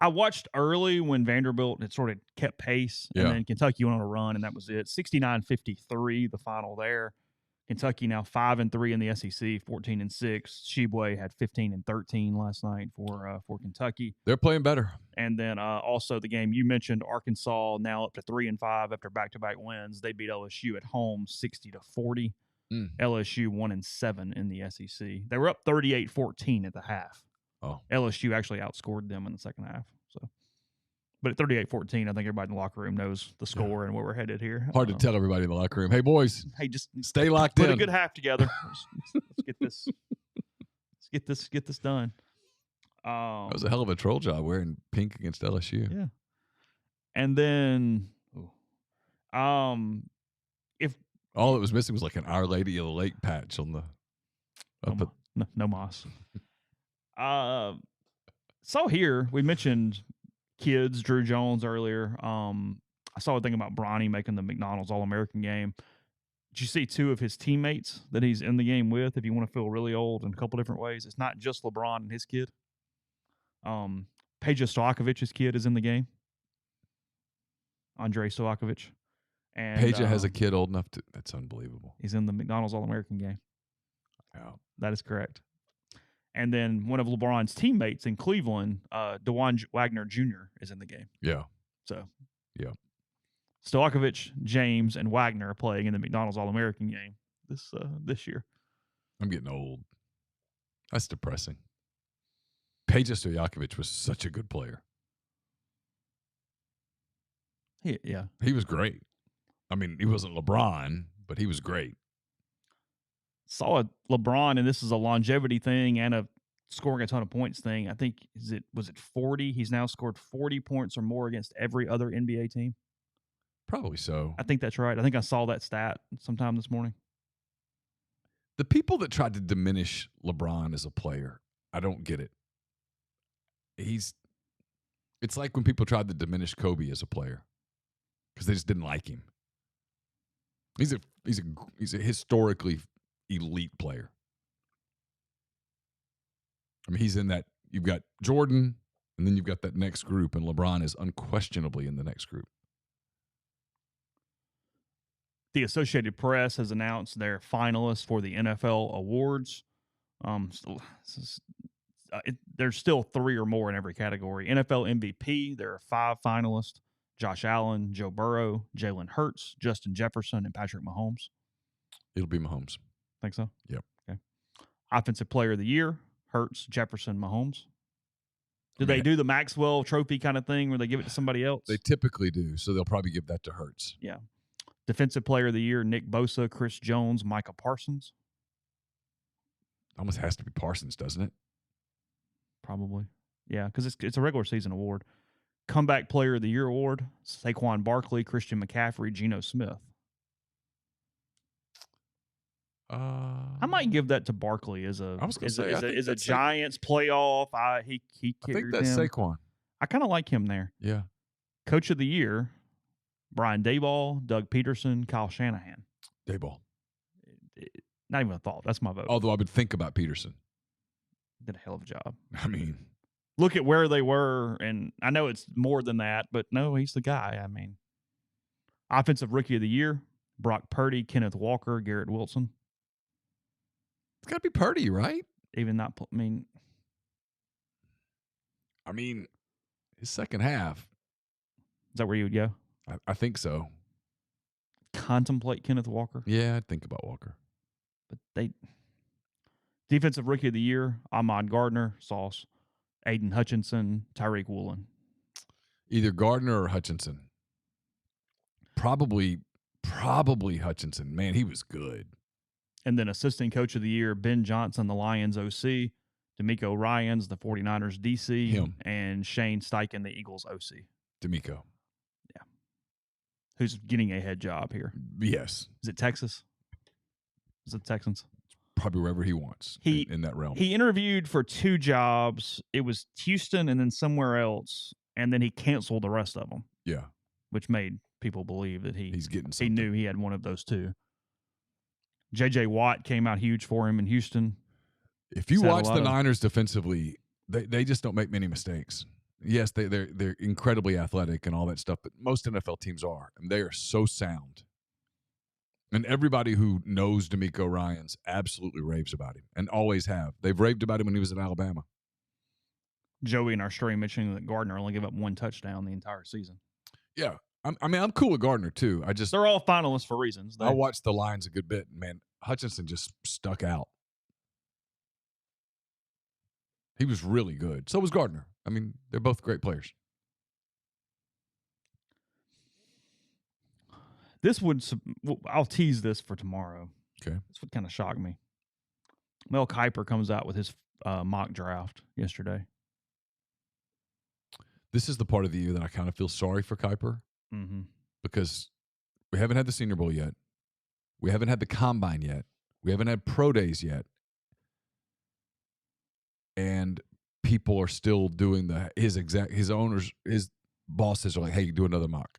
I watched early when Vanderbilt had sort of kept pace, and then Kentucky went on a run, and that was it. 69-53, the final there. Kentucky now 5-3 in the SEC, 14-6. Sheboygan had 15-13 last night for Kentucky. They're playing better. And then also the game you mentioned, Arkansas now up to 3-5 after back-to-back wins. They beat LSU at home 60-40. LSU 1-7 in the SEC. They were up 38-14 at the half. Oh, LSU actually outscored them in the second half. So But at 38-14, I think everybody in the locker room knows the score and where we're headed here. Hard to tell everybody in the locker room. Hey, boys. Hey, just stay locked put in. a good half together. Let's get this. Let's get this done. That was a hell of a troll job wearing pink against LSU. Yeah. And then, if all that was missing was like an Our Lady of the Lake patch on the. No moss. So here we mentioned kids, Drew Jones earlier. I saw a thing about Bronny making the McDonald's All-American game. Did you see two of his teammates that he's in the game with? If you want to feel really old in a couple different ways, it's not just LeBron and his kid. Peja Stojakovic's kid is in the game. Andrei Stojakovic. And Peja has a kid old enough to. That's unbelievable. He's in the McDonald's All-American game. Yeah. That is correct. And then one of LeBron's teammates in Cleveland, DeJuan Wagner Jr., is in the game. Yeah. So, yeah. Stojakovic, James, and Wagner are playing in the McDonald's All-American game this year. I'm getting old. That's depressing. Peja Stojakovic was such a good player. Yeah. He was great. I mean, he wasn't LeBron, but he was great. Saw LeBron, and this is a longevity thing and a scoring a ton of points thing. I think was it 40? He's now scored 40 points or more against every other NBA team. Probably so. I think that's right. I think I saw that stat sometime this morning. The people that tried to diminish LeBron as a player, I don't get it. It's like when people tried to diminish Kobe as a player because they just didn't like him. He's a historically elite player. I mean, he's in that. You've got Jordan, and then you've got that next group, and LeBron is unquestionably in the next group. The Associated Press has announced their finalists for the NFL awards. There's still 3 or more in every category. NFL MVP, there are 5 finalists: Josh Allen, Joe Burrow, Jalen Hurts, Justin Jefferson, and Patrick Mahomes. It'll be Mahomes. Think so? Yep. Okay. Offensive Player of the Year, Hurts, Jefferson, Mahomes. They do the Maxwell Trophy kind of thing where they give it to somebody else? They typically do, so they'll probably give that to Hurts. Yeah. Defensive Player of the Year, Nick Bosa, Chris Jones, Micah Parsons. Almost has to be Parsons, doesn't it? Probably. Yeah, because it's a regular season award. Comeback Player of the Year award, Saquon Barkley, Christian McCaffrey, Geno Smith. I might give that to Barkley as a Giants playoff. I think that's Saquon. I kind of like him there. Yeah. Coach of the Year, Brian Daboll, Doug Peterson, Kyle Shanahan. Daboll. Not even a thought. That's my vote. Although I would think about Peterson. Did a hell of a job. I mean, look at where they were, and I know it's more than that, but no, he's the guy. I mean, Offensive Rookie of the Year, Brock Purdy, Kenneth Walker, Garrett Wilson. It's got to be Purdy, right? Even not, I mean, his second half. Is that where you would go? I think so. Contemplate Kenneth Walker? Yeah, I'd think about Walker. But Defensive Rookie of the Year, Ahmad Gardner, Sauce, Aiden Hutchinson, Tyreek Woolen. Either Gardner or Hutchinson. Probably Hutchinson. Man, he was good. And then Assistant Coach of the Year, Ben Johnson, the Lions OC, D'Amico Ryans, the 49ers DC, Him. And Shane Steichen, the Eagles OC. D'Amico. Yeah. Who's getting a head job here? Yes. Is it Texas? Is it the Texans? Probably wherever he wants in that realm. He interviewed for 2 jobs. It was Houston and then somewhere else, and then he canceled the rest of them. Yeah. Which made people believe that he's getting something. He knew he had one of those 2. J.J. Watt came out huge for him in Houston. If you watch the Niners defensively, they just don't make many mistakes. Yes, they're incredibly athletic and all that stuff, but most NFL teams are, and they are so sound. And everybody who knows D'Amico Ryans absolutely raves about him and always have. They've raved about him when he was at Alabama. Joey in our story mentioning that Gardner only gave up 1 touchdown the entire season. Yeah. I'm cool with Gardner, too. They're all finalists for reasons. I watched the Lions a good bit. Man, Hutchinson just stuck out. He was really good. So was Gardner. I mean, they're both great players. This would I'll tease this for tomorrow. Okay. This would kind of shock me. Mel Kiper comes out with his mock draft yesterday. This is the part of the year that I kind of feel sorry for Kiper because we haven't had the Senior Bowl yet. We haven't had the Combine yet. We haven't had pro days yet. And people are still doing his bosses are like, hey, do another mock.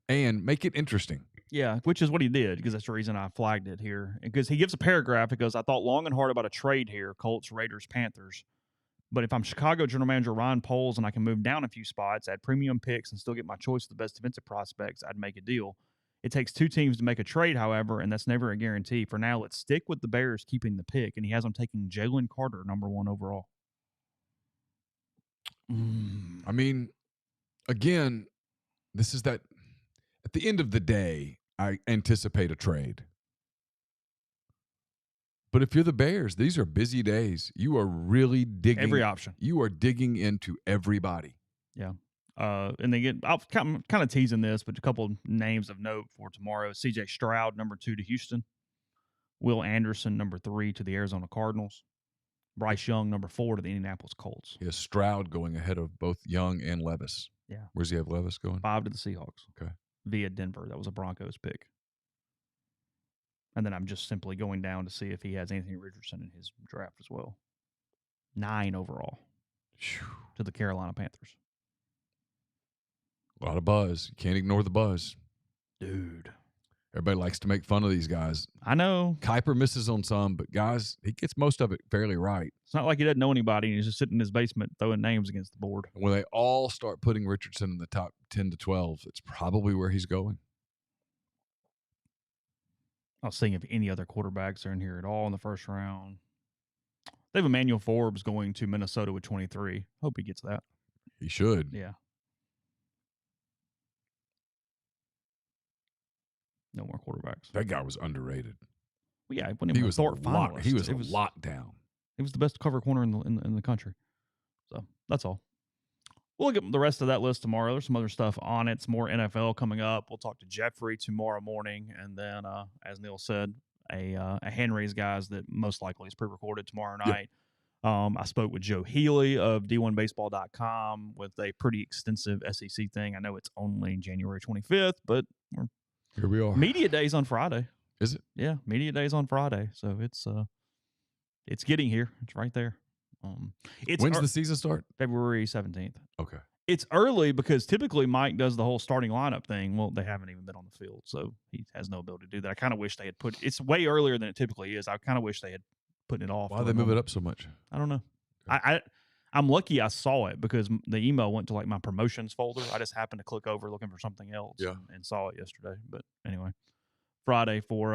And make it interesting. Yeah, which is what he did, because that's the reason I flagged it here. Because he gives a paragraph. It goes, I thought long and hard about a trade here, Colts, Raiders, Panthers. But if I'm Chicago General Manager Ryan Poles and I can move down a few spots, add premium picks, and still get my choice of the best defensive prospects, I'd make a deal. It takes two teams to make a trade, however, and that's never a guarantee. For now, let's stick with the Bears keeping the pick, and he has them taking Jalen Carter, number 1 overall. I mean, again, this is that at the end of the day, I anticipate a trade. But if you're the Bears, these are busy days. You are really digging every option. You are digging into everybody. Yeah. And they get, I'm kind of teasing this, but a couple of names of note for tomorrow. CJ Stroud, number 2 to Houston. Will Anderson, number 3 to the Arizona Cardinals. Bryce Young, number 4 to the Indianapolis Colts. He has Stroud going ahead of both Young and Levis. Yeah. Where's he have Levis going? 5 to the Seahawks. Okay. Via Denver. That was a Broncos pick. And then I'm just simply going down to see if he has Anthony Richardson in his draft as well. 9 overall to the Carolina Panthers. A lot of buzz. You can't ignore the buzz. Dude. Everybody likes to make fun of these guys. I know. Kiper misses on some, but guys, he gets most of it fairly right. It's not like he doesn't know anybody and he's just sitting in his basement throwing names against the board. And when they all start putting Richardson in the top 10 to 12, it's probably where he's going. I was seeing if any other quarterbacks are in here at all in the first round. They have Emmanuel Forbes going to Minnesota with 23. Hope he gets that. He should. Yeah. No more quarterbacks. That guy was underrated. Well, yeah, he was Thorpe finalist. He was a lockdown. He was the best cover corner in the country. So that's all. We'll look at the rest of that list tomorrow. There's some other stuff on it. Some more NFL coming up. We'll talk to Jeffrey tomorrow morning. And then, as Neal said, a hand-raise guys that most likely is pre-recorded tomorrow night. Yep. I spoke with Joe Healy of D1Baseball.com with a pretty extensive SEC thing. I know it's only January 25th, but here we are. Media Day's on Friday. Is it? Yeah, Media Day's on Friday. So it's getting here. It's right there. When's the season start? February 17th. Okay. It's early because typically Mike does the whole starting lineup thing. Well, they haven't even been on the field, so he has no ability to do that. I kind of wish they had it's way earlier than it typically is. I kind of wish they had put it off. Why did they move it up so much? I don't know. Okay. I'm lucky I saw it because the email went to like my promotions folder. I just happened to click over looking for something else and saw it yesterday. But anyway, Friday for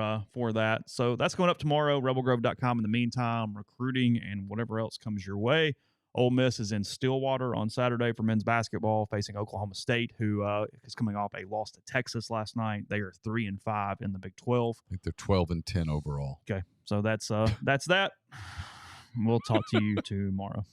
that. So that's going up tomorrow, rebelgrove.com. In the meantime, recruiting and whatever else comes your way. Ole Miss is in Stillwater on Saturday for men's basketball, facing Oklahoma State, who is coming off a loss to Texas last night. They are 3-5 in the Big 12. I think they're 12-10 overall. Okay, so that's that. We'll talk to you tomorrow.